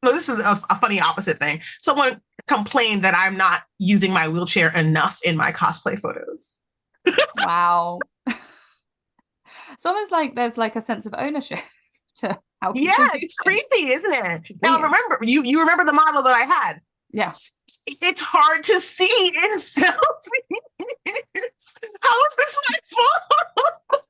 this is a funny opposite thing. Someone complained that I'm not using my wheelchair enough in my cosplay photos. Wow. It's almost like there's like a sense of ownership to how people do it's creepy, isn't it? Now remember, you remember the model that I had. Yes. It's hard to see in selfies. How is this my fault?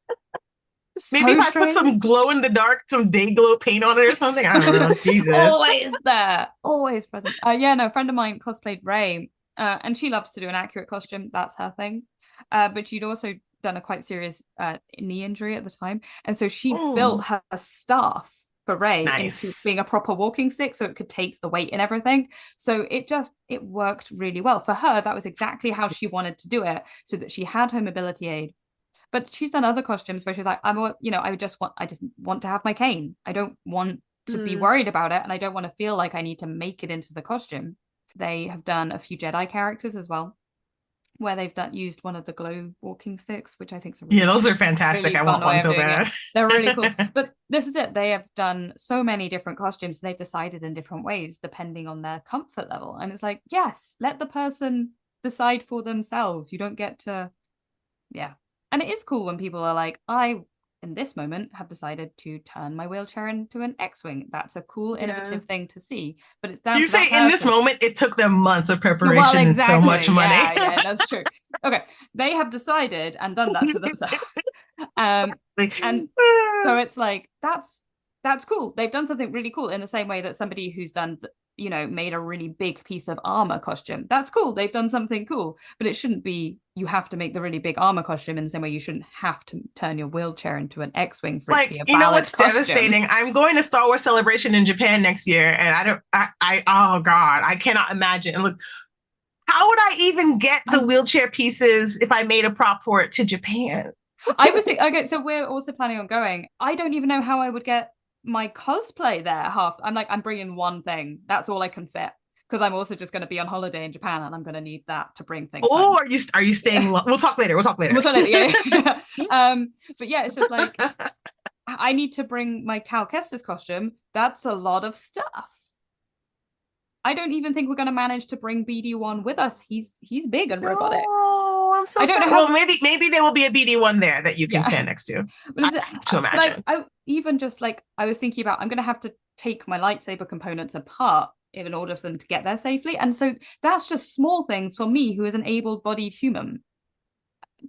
Maybe if I put some glow in the dark, some day glow paint on it or something. I don't know. Jesus. Always there. Always present. A friend of mine cosplayed Ray, and she loves to do an accurate costume. That's her thing. But she'd also done a quite serious knee injury at the time. And so she built her staff for Ray into being a proper walking stick so it could take the weight and everything. So it worked really well. For her, that was exactly how she wanted to do it, so that she had her mobility aid. But she's done other costumes where she's like, I just want to have my cane. I don't want to be worried about it, and I don't want to feel like I need to make it into the costume. They have done a few Jedi characters as well, where they've used one of the glow walking sticks, which I think is really those are fantastic. Really I want one so bad. They're really cool. But this is it. They have done so many different costumes, and they've decided in different ways depending on their comfort level. And it's like, yes, let the person decide for themselves. You don't get to, And it is cool when people are like, I, in this moment, have decided to turn my wheelchair into an X-Wing. That's a cool, innovative thing to see. But it's down to that person. In this moment, it took them months of preparation and so much money. Yeah, that's true. Okay, they have decided and done that to themselves. And so it's like, that's cool. They've done something really cool in the same way that somebody who's done made a really big piece of armor costume. That's cool. They've done something cool, but it shouldn't be you have to make the really big armor costume in the same way you shouldn't have to turn your wheelchair into an X-Wing for it to be a valid what's costume. Devastating? I'm going to Star Wars Celebration in Japan next year, and oh God, I cannot imagine. And look, how would I even get the wheelchair pieces if I made a prop for it to Japan? I was thinking, okay, so we're also planning on going. I don't even know how I would get my cosplay there. I'm bringing one thing. That's all I can fit, because I'm also just going to be on holiday in Japan, and I'm going to need that to bring things home. Are you staying we'll talk later. Yeah. But yeah, it's just like, I need to bring my Cal Kestis costume. That's a lot of stuff. I don't even think we're going to manage to bring BD1 with us. He's big and robotic. Oh, I'm so sorry. Well, maybe there will be a BD1 there that you can stand next to. But I have to imagine. I was thinking about, I'm going to have to take my lightsaber components apart in order for them to get there safely. And so that's just small things for me, who is an able-bodied human.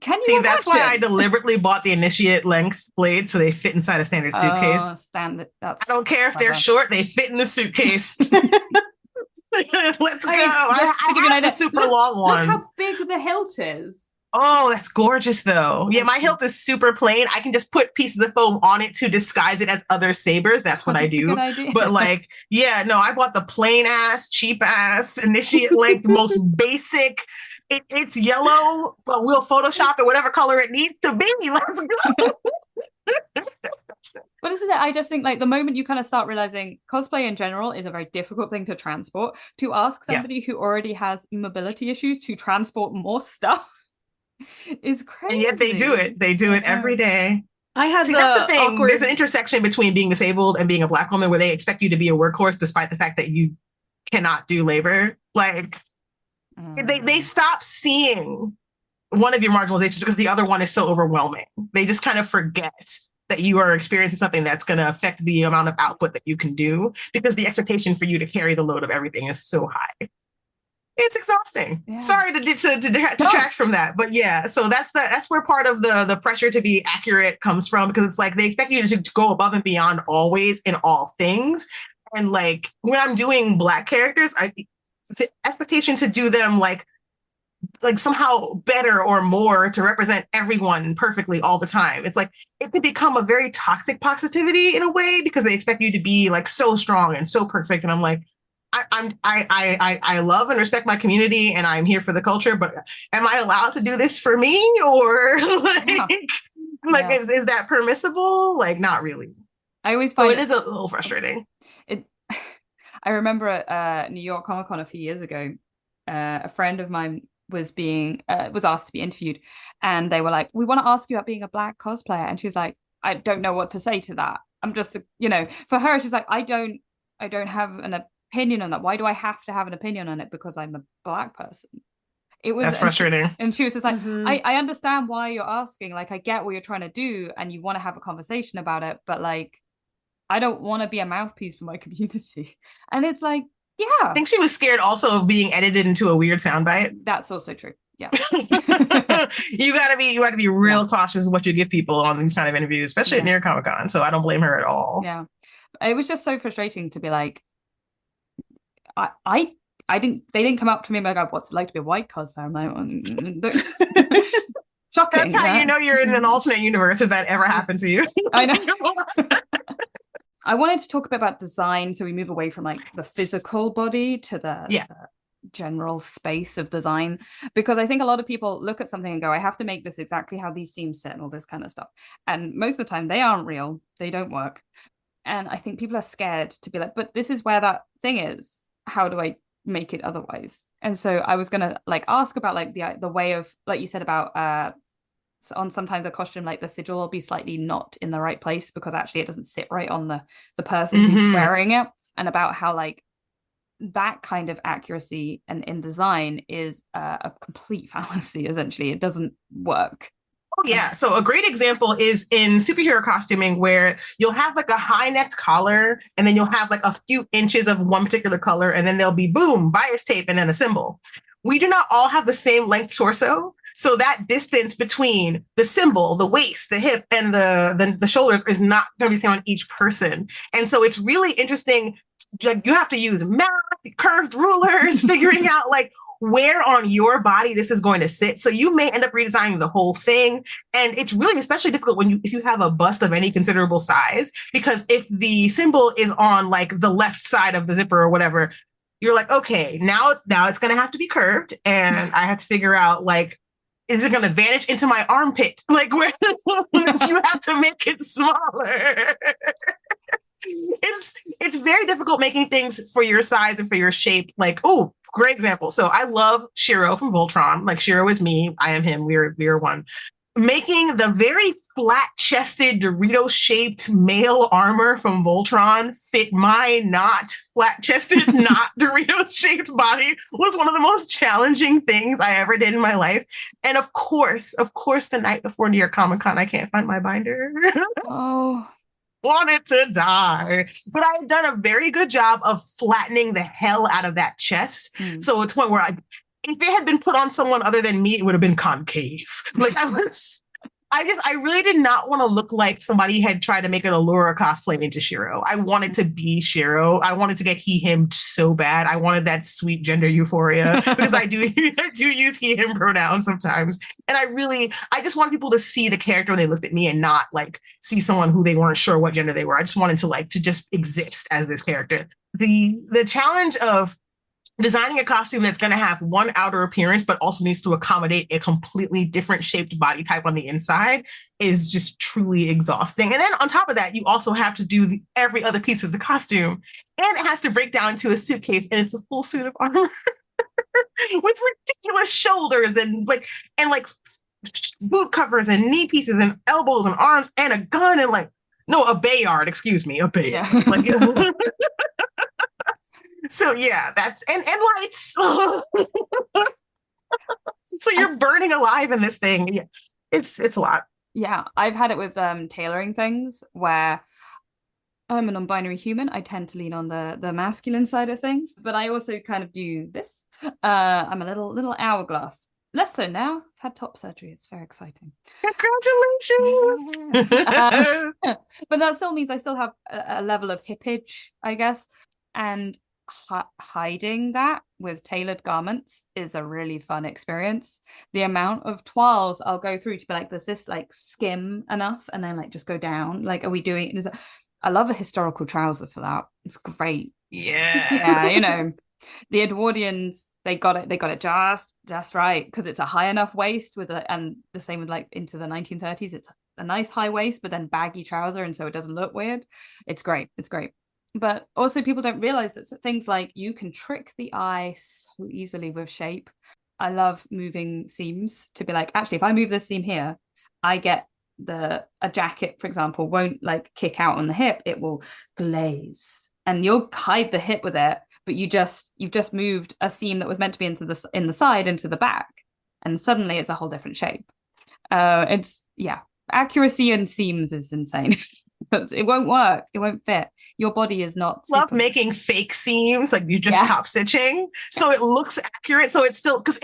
Can you imagine? That's why I deliberately bought the initiate length blades so they fit inside a standard suitcase. I don't care if they're short, they fit in the suitcase. Let's go. I have the super long ones. Look how big the hilt is. Oh, that's gorgeous, though. Yeah, my hilt is super plain. I can just put pieces of foam on it to disguise it as other sabers. That's what I do. But I bought the plain ass, cheap ass, initiate length, most basic. It's yellow, but we'll Photoshop it whatever color it needs to be. Let's go. But isn't it? I just think like the moment you kind of start realizing cosplay in general is a very difficult thing to transport, to ask somebody who already has mobility issues to transport more stuff is crazy. And yet they do it. They do it every day. I had that's the thing. awkward... There's an intersection between being disabled and being a Black woman where they expect you to be a workhorse despite the fact that you cannot do labor. Like, they stop seeing one of your marginalizations because the other one is so overwhelming. They just kind of forget that you are experiencing something that's going to affect the amount of output that you can do because the expectation for you to carry the load of everything is so high. It's exhausting. Yeah. Sorry to detract from that, but yeah. So that's where part of the pressure to be accurate comes from, because it's like they expect you to go above and beyond always in all things. And like when I'm doing Black characters, the expectation to do them like somehow better or more to represent everyone perfectly all the time. It's like it could become a very toxic positivity in a way because they expect you to be like so strong and so perfect. And I'm like, I love and respect my community and I'm here for the culture, but am I allowed to do this for me? Or is that permissible? Like, not really. I always find it is a little frustrating. I remember at New York Comic Con a few years ago, a friend of mine was asked to be interviewed, and they were like, "We want to ask you about being a Black cosplayer," and she's like, "I don't know what to say to that. I'm just, for her, she's like, I don't have an opinion on that. Why do I have to have an opinion on it because I'm a Black person?" That's frustrating. And she was just like, I understand why you're asking. Like, I get what you're trying to do and you want to have a conversation about it, but like, I don't want to be a mouthpiece for my community. And it's like, yeah. I think she was scared also of being edited into a weird soundbite. That's also true. Yeah. you gotta be real cautious of what you give people on these kind of interviews, especially at New York Comic Con. So I don't blame her at all. Yeah. It was just so frustrating to be like, they didn't come up to me and be like, "What's it like to be a white cosplayer?" I'm like, shocking. That's how you know you're in an alternate universe if that ever happened to you. I know. I wanted to talk a bit about design, so we move away from like the physical body to the general space of design, because I think a lot of people look at something and go, "I have to make this exactly how these seams sit," and all this kind of stuff. And most of the time they aren't real, they don't work. And I think people are scared to be like, "But this is where that thing is. How do I make it otherwise?" And so I was gonna like ask about like the way of, like you said about on sometimes a costume, like the sigil will be slightly not in the right place because actually it doesn't sit right on the person who's wearing it, and about how like that kind of accuracy and in design is a complete fallacy. Essentially, it doesn't work. Oh yeah. So a great example is in superhero costuming, where you'll have like a high necked collar and then you'll have like a few inches of one particular color, and then there'll be boom, bias tape, and then a symbol. We do not all have the same length torso. So that distance between the symbol, the waist, the hip, and the shoulders is not going to be the same on each person. And so it's really interesting. Like, you have to use math, curved rulers, figuring out like where on your body this is going to sit. So you may end up redesigning the whole thing. And it's really especially difficult if you have a bust of any considerable size, because if the symbol is on like the left side of the zipper or whatever, you're like, okay, now it's going to have to be curved. And I have to figure out like, is it going to vanish into my armpit? Like, where you have to make it smaller. It's very difficult making things for your size and for your shape. Like, oh, great example. So I love Shiro from Voltron. Like, Shiro is me, I am him. We're one. Making the very flat-chested, Dorito-shaped male armor from Voltron fit my not flat-chested, not Dorito-shaped body was one of the most challenging things I ever did in my life. And of course, the night before New York Comic Con, I can't find my binder. Oh. Wanted to die. But I had done a very good job of flattening the hell out of that chest. So it's one where if it had been put on someone other than me, it would have been concave. Like, I really did not want to look like somebody had tried to make an Allura cosplay into Shiro. I wanted to be Shiro. I wanted to get he, him so bad. I wanted that sweet gender euphoria, because I do use he, him pronouns sometimes. And I just wanted people to see the character when they looked at me and not like see someone who they weren't sure what gender they were. I just wanted to just exist as this character. The challenge of designing a costume that's going to have one outer appearance, but also needs to accommodate a completely different shaped body type on the inside is just truly exhausting. And then on top of that, you also have to do every other piece of the costume, and it has to break down into a suitcase, and it's a full suit of armor with ridiculous shoulders and boot covers and knee pieces and elbows and arms and a gun and a Bayard, excuse me, a Bayard. Yeah. So yeah, that's and lights. So you're burning alive in this thing. Yeah, it's a lot. Yeah, I've had it with tailoring things where I'm a non-binary human. I tend to lean on the masculine side of things, but I also kind of do this. I'm a little hourglass. Less so now. I've had top surgery. It's very exciting. Congratulations! But that still means I still have a level of hippage, I guess, and hiding that with tailored garments is a really fun experience. The amount of toiles I'll go through to be like, does this skim enough, and then just go down? Are we doing? I love a historical trouser for that. It's great. Yeah. The Edwardians, they got it just right, because it's a high enough waist and the same with into the 1930s. It's a nice high waist, but then baggy trouser, and so it doesn't look weird. It's great. But also people don't realize that things like you can trick the eye so easily with shape. I love moving seams to be actually, if I move this seam here, I get a jacket, for example, won't kick out on the hip. It will glaze, and you'll hide the hip with it, but you've just moved a seam that was meant to be in the side into the back, and suddenly it's a whole different shape. Accuracy in seams is insane. But it won't work. It won't fit. Your body is not. Love making fake seams, you just top stitching, so it looks accurate. So it's still, because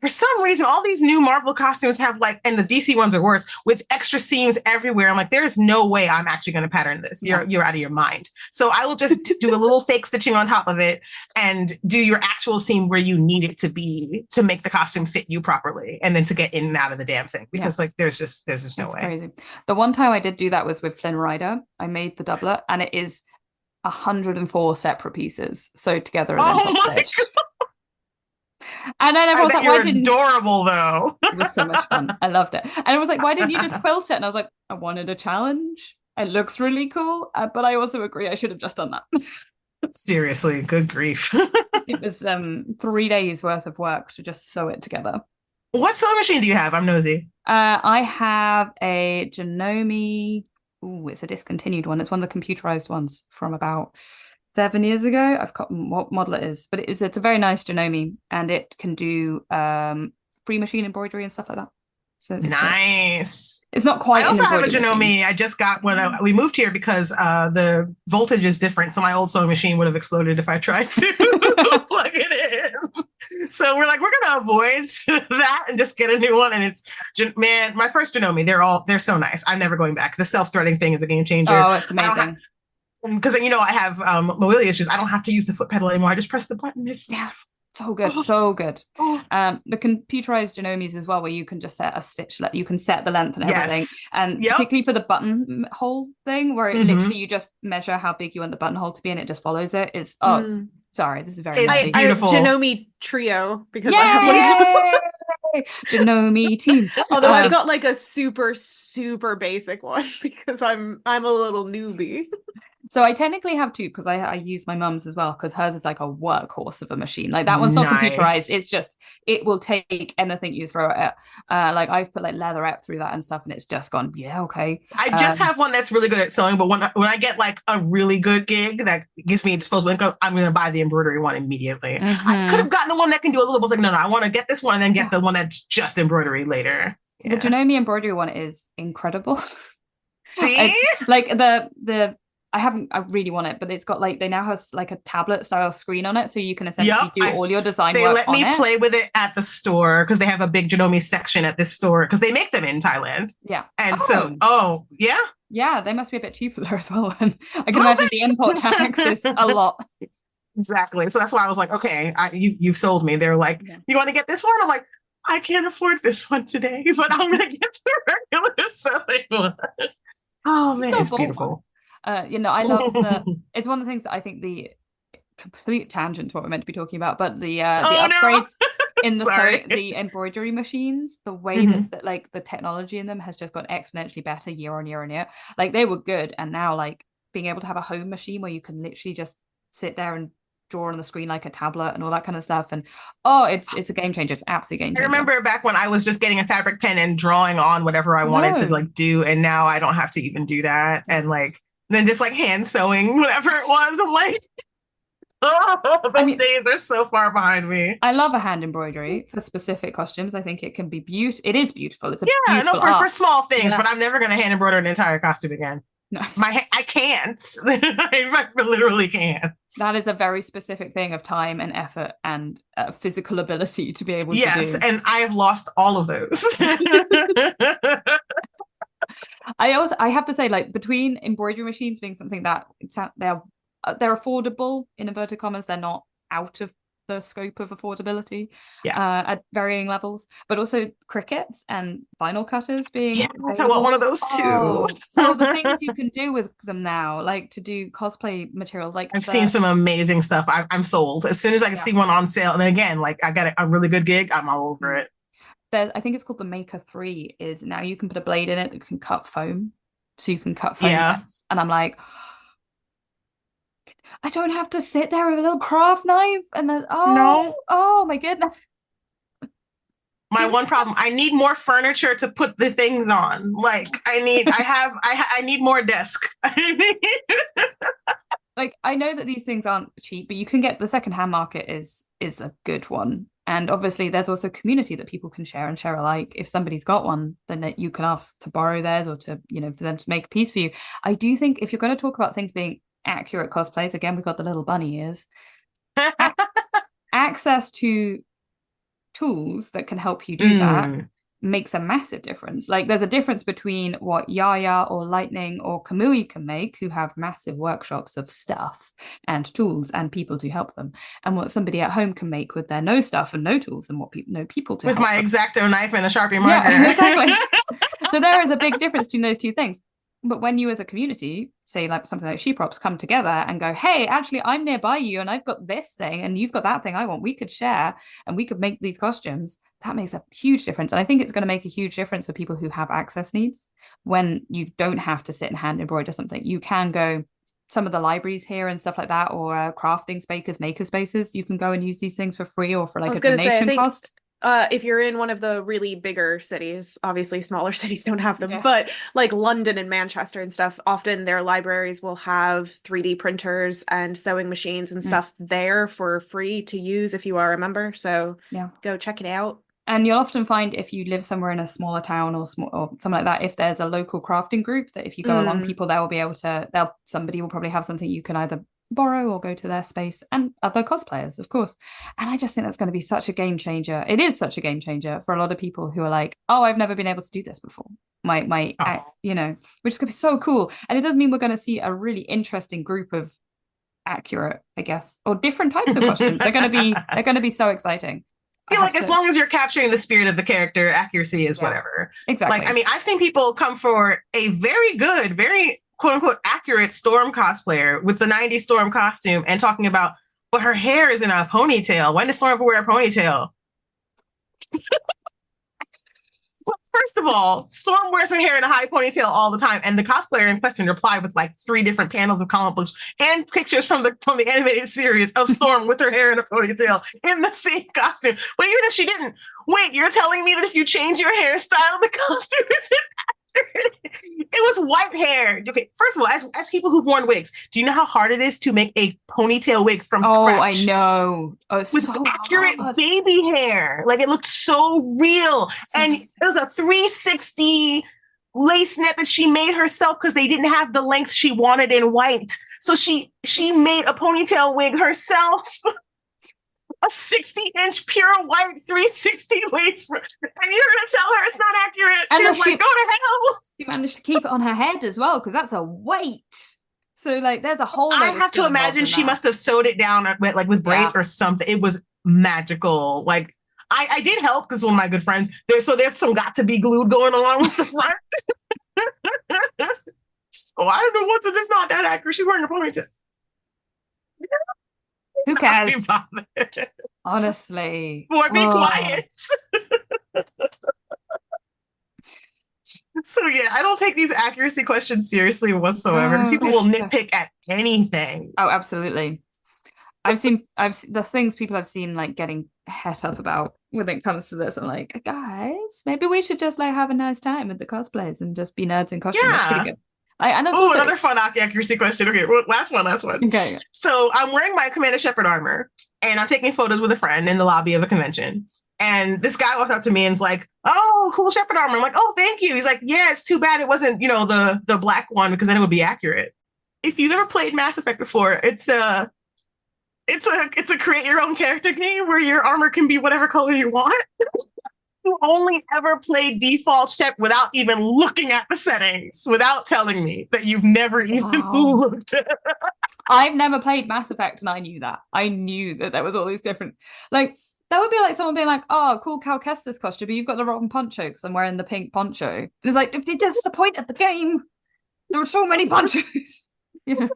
for some reason, all these new Marvel costumes have and the DC ones are worse, with extra seams everywhere. I'm there's no way I'm actually going to pattern this. You're out of your mind. So I will just do a little fake stitching on top of it and do your actual seam where you need it to be to make the costume fit you properly, and then to get in and out of the damn thing, because there's just no way. Crazy. The one time I did do that was with Flynn Rider. I made the doublet, and it is 104 separate pieces sewed together and then top stitched. And then everyone was like, why didn't adorable though? It was so much fun. I loved it. And it was why didn't you just quilt it? And I was I wanted a challenge. It looks really cool, but I also agree I should have just done that. Seriously, good grief. It was 3 days worth of work to just sew it together. What sewing machine do you have? I'm nosy. I have a Janome. Ooh, it's a discontinued one. It's one of the computerized ones from about 7 years ago. I've got what model it is, but it's a very nice Janome, and it can do free machine embroidery and stuff like that. So nice. It's not quite. I also have a Janome. I just got when we moved here because the voltage is different. So my old sewing machine would have exploded if I tried to plug it in. So we're we're gonna avoid that and just get a new one. And it's my first Janome. They're so nice. I'm never going back. The self-threading thing is a game changer. Oh, it's amazing. Because I have mobility issues. I don't have to use the foot pedal anymore. I just press the button. So good, so good. The computerized Janomes as well, where you can just set a stitch, you can set the length and everything. And particularly for the buttonhole thing, where it literally you just measure how big you want the buttonhole to be, and it just follows it. Sorry, this is very it's beautiful. I have Janome Trio because I have Janome team. Although I've got a super basic one because I'm a little newbie. So I technically have two, because I use my mum's as well, because hers is a workhorse of a machine. That one's not computerized. It's just, it will take anything you throw at it. I've put leatherette through that and stuff, and it's just gone, okay. I just have one that's really good at sewing, but when I get a really good gig that gives me disposable income, I'm going to buy the embroidery one immediately. I could have gotten the one that can do a little, but no, I want to get this one and then get the one that's just embroidery later. The Janome embroidery one is incredible. See? It's I really want it, but it's got they now have a tablet style screen on it, so you can essentially do all your design work on it. They let me play with it at the store, because they have a big Janome section at this store, because they make them in Thailand. Yeah. And yeah? Yeah, they must be a bit cheaper there as well. And I can imagine the import tax is a lot. Exactly. So that's why I was okay, you've sold me. They're you want to get this one? I'm I can't afford this one today, but I'm going to get the regular selling one. Oh man, it's beautiful. I love it's one of the things that I think complete tangent to what we're meant to be talking about, but the Oh no. upgrades in Sorry. the embroidery machines, the way Mhm. that like the technology in them has just got exponentially better year on year on year. Like they were good, and now like being able to have a home machine where you can literally just sit there and draw on the screen like a tablet and all that kind of stuff, and it's a game changer. It's absolutely game I changer. remember back when I was just getting a fabric pen and drawing on whatever I wanted to like do, and now I don't have to even do that. And like then just like hand sewing whatever it was. I'm like, oh, those days are so far behind me. I love a hand embroidery for specific costumes. I think it can be beautiful. It is beautiful. It's a beautiful for small things, yeah. but I'm never gonna hand embroider an entire costume again. No. I can't. I literally can't. That is a very specific thing of time and effort and physical ability to be able to do. Yes, and I have lost all of those. I have to say, like, between embroidery machines being something that they're affordable in inverted commas, they're not out of the scope of affordability at varying levels, but also crickets and vinyl cutters being I want one of those too. So the things you can do with them now, like to do cosplay materials, like I've seen some amazing stuff. I'm sold as soon as I can see one on sale. And then again, like I got a really good gig, I'm all over it. I think it's called the Maker 3. Is now you can put a blade in it that can cut foam, so you can cut foam nets. And I'm like, I don't have to sit there with a little craft knife and oh my goodness. My one problem, I need more furniture to put the things on. Like I need more desk. Like I know that these things aren't cheap, but you can get the secondhand market is a good one. And obviously there's also a community that people can share and share alike. If somebody's got one, then that you can ask to borrow theirs or to, for them to make a piece for you. I do think if you're going to talk about things being accurate cosplays, again, we've got the little bunny ears. Access to tools that can help you do that makes a massive difference. Like there's a difference between what Yaya or Lightning or Kamui can make, who have massive workshops of stuff and tools and people to help them, and what somebody at home can make with their no stuff and no tools and what no people to with help my them. X-Acto knife and a Sharpie marker. Yeah, exactly. So there is a big difference between those two things. But when you as a community, say like something like Sheprops, come together and go, hey, actually, I'm nearby you and I've got this thing and you've got that thing I want, we could share and we could make these costumes, that makes a huge difference. And I think it's going to make a huge difference for people who have access needs. When you don't have to sit and hand embroider something, you can go some of the libraries here and stuff like that, or crafting spaces, maker spaces, you can go and use these things for free or for like a donation cost. If you're in one of the really bigger cities, obviously smaller cities don't have them, but like London and Manchester and stuff, often their libraries will have 3D printers and sewing machines and stuff there for free to use if you are a member. So go check it out. And you'll often find if you live somewhere in a smaller town or something like that, if there's a local crafting group, that if you go along, people there will be able to, somebody will probably have something you can either borrow or go to their space, and other cosplayers, of course. And I just think that's going to be such a game changer. It is such a game changer for a lot of people who are like, oh, I've never been able to do this before. Which is going to be so cool. And it does mean we're going to see a really interesting group of accurate, I guess, or different types of costumes. They're going to be so exciting. I feel like as long as you're capturing the spirit of the character, accuracy is whatever. Exactly. Like, I mean, I've seen people come for a very good, very quote unquote accurate Storm cosplayer with the 90s Storm costume and talking about, but her hair is in a ponytail. When does Storm ever wear a ponytail? Well, first of all, Storm wears her hair in a high ponytail all the time, and the cosplayer in question replied with like 3 different panels of comic books and pictures from the animated series of Storm with her hair in a ponytail in the same costume. But even if she didn't, wait, you're telling me that if you change your hairstyle, the costume isn't accurate? It was white hair. Okay, first of all, as people who've worn wigs, do you know how hard it is to make a ponytail wig from scratch? Oh, I know. With so accurate baby hair. Like it looked so real. And it was a 360 lace net that she made herself because they didn't have the length she wanted in white. So she made a ponytail wig herself. A 60-inch pure white 360 lace, and you're gonna tell her it's not accurate. She was like, go to hell. She managed to keep it on her head as well, because that's a weight. So like there's a whole I have to imagine she must have sewed it down with braids or something. It was magical. Like I did help because one of my good friends there's some got to be glued going along with the front. So I don't know what's this not that accurate. She's wearing a ponytail. Who Not be cares? bothered. Honestly. Boy, be Oh. quiet. So yeah, I don't take these accuracy questions seriously whatsoever because No, people will it's nitpick at anything. Oh, absolutely. The things people have seen like getting het up about when it comes to this. I'm like, guys, maybe we should just like have a nice time with the cosplays and just be nerds in costume. That's pretty good. And it's also another fun accuracy question. Okay, last one. Okay. So I'm wearing my Commander Shepard armor and I'm taking photos with a friend in the lobby of a convention. And this guy walks up to me and is like, "Oh, cool Shepard armor." I'm like, "Oh, thank you." He's like, "Yeah, it's too bad it wasn't, the black one because then it would be accurate." If you've ever played Mass Effect before, it's a create your own character game where your armor can be whatever color you want. You only ever play default Shep without even looking at the settings, without telling me that you've never even looked. I've never played Mass Effect and I knew that. I knew that there was all these different, like, that would be like someone being like, "Oh, cool Cal Kestis costume, but you've got the wrong poncho because I'm wearing the pink poncho." And it's like, that's the point of the game. There were so many ponchos. Yeah. It can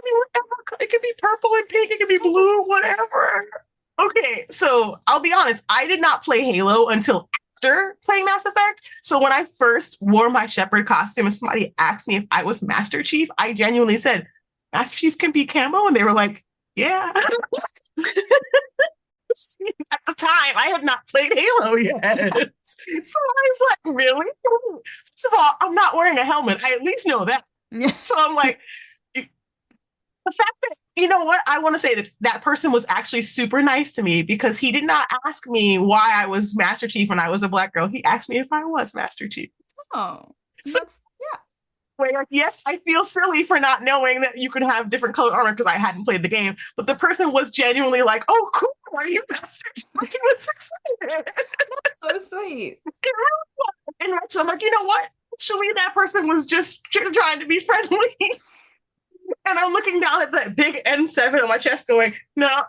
be whatever. It can be purple and pink. It can be blue, whatever. Okay, so I'll be honest. I did not play Halo until after playing Mass Effect. So when I first wore my Shepard costume and somebody asked me if I was Master Chief, I genuinely said, "Master Chief can be camo?" And they were like, "Yeah." At the time, I had not played Halo yet. So I was like, "Really?" First of all, I'm not wearing a helmet. I at least know that. So I'm like, the fact that, you know what? I want to say that person was actually super nice to me because he did not ask me why I was Master Chief when I was a black girl. He asked me if I was Master Chief. Oh, so, like, yes, I feel silly for not knowing that you could have different colored armor because I hadn't played the game. But the person was genuinely like, "Oh, cool. Are you Master Chief?" Like, he was excited. So sweet. And I'm like, you know what? Actually, that person was just trying to be friendly. And I'm looking down at that big N7 on my chest going, no.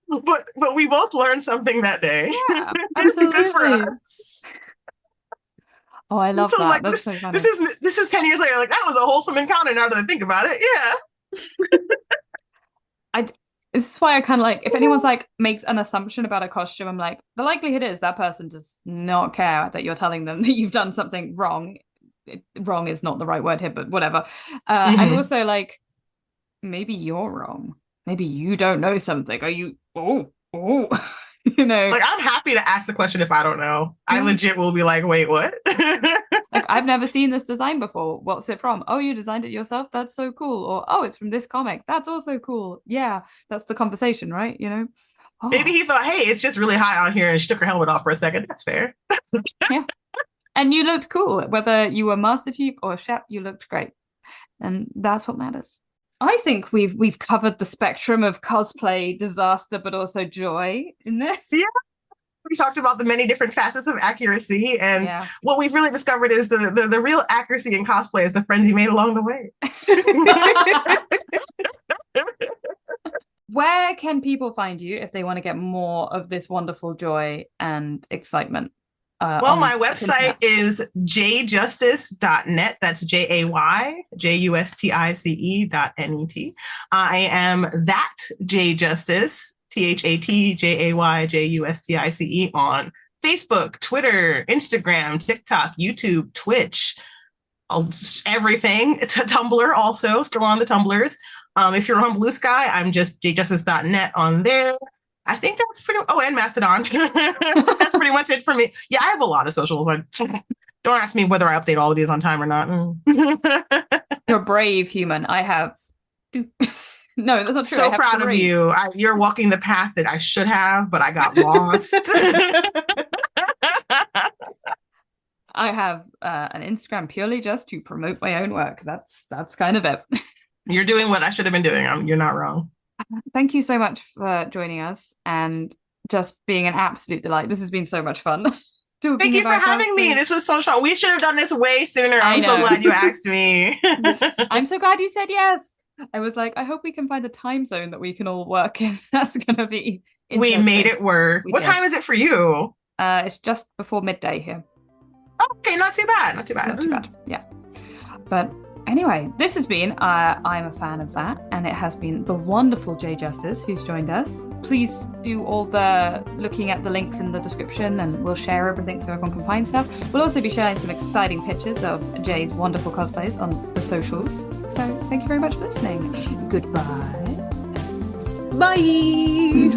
But we both learned something that day. Yeah, absolutely. Good for us. Oh, I love so, that. like, That's so funny. This is 10 years later. Like, that was a wholesome encounter now that I think about it. Yeah. This is why I kind of like, if anyone's like makes an assumption about a costume, I'm like, the likelihood is that person does not care that you're telling them that you've done something wrong. Wrong is not the right word here, but whatever. And also, like, maybe you're wrong. Maybe you don't know something. Are you? Oh, like, I'm happy to ask a question if I don't know. I legit will be like, "Wait, what?" Like, I've never seen this design before. What's it from? "Oh, you designed it yourself? That's so cool." Or, "Oh, it's from this comic. That's also cool." Yeah, that's the conversation, right? Oh. Maybe he thought, "Hey, it's just really hot out here," and she took her helmet off for a second. That's fair. Yeah. And you looked cool. Whether you were Master Chief or Shep, you looked great. And that's what matters. I think we've covered the spectrum of cosplay disaster, but also joy in this. Yeah. We talked about the many different facets of accuracy, and what we've really discovered is the real accuracy in cosplay is the friends you made along the way. Where can people find you if they want to get more of this wonderful joy and excitement? Well, my website is jayjustice.net. That's JAYJUSTICE.net. I am that Jayjustice, ThatJayJustice on Facebook, Twitter, Instagram, TikTok, YouTube, Twitch, everything. It's a Tumblr also, still on the Tumblrs. If you're on Blue Sky, I'm just jayjustice.net on there. I think that's and Mastodon. That's pretty much it for me. Yeah, I have a lot of socials. Don't ask me whether I update all of these on time or not. You're a brave human. I have no, that's not true. So proud of you. You're walking the path that I should have, but I got lost. I have an Instagram purely just to promote my own work. That's kind of it. You're doing what I should have been doing. You're not wrong. Thank you so much for joining us and just being an absolute delight. This has been so much fun. Thank you for having me. This was so fun. We should have done this way sooner. I'm so glad you asked me. I'm so glad you said yes. I was like, I hope we can find a time zone that we can all work in. That's going to be We made it work. What time is it for you? It's just before midday here. Okay, not too bad. Yeah. But Anyway, this has been, I'm a fan of that, and it has been the wonderful Jay Justice who's joined us. Please do all the looking at the links in the description, and we'll share everything so everyone can find stuff. We'll also be sharing some exciting pictures of Jay's wonderful cosplays on the socials. So thank you very much for listening. Goodbye. Bye!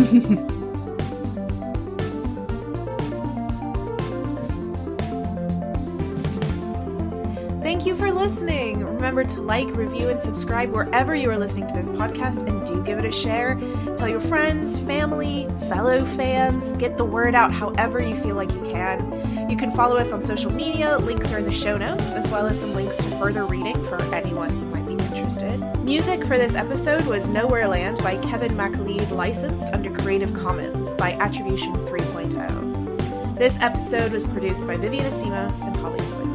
Thank you for listening. Remember to like, review, and subscribe wherever you are listening to this podcast, and do give it a share. Tell your friends, family, fellow fans. Get the word out however you feel like you can. You can follow us on social media. Links are in the show notes, as well as some links to further reading for anyone who might be interested. Music for this episode was Nowhere Land by Kevin MacLeod, licensed under Creative Commons by Attribution 3.0. This episode was produced by Vivian Asimos and Holly Swinyard.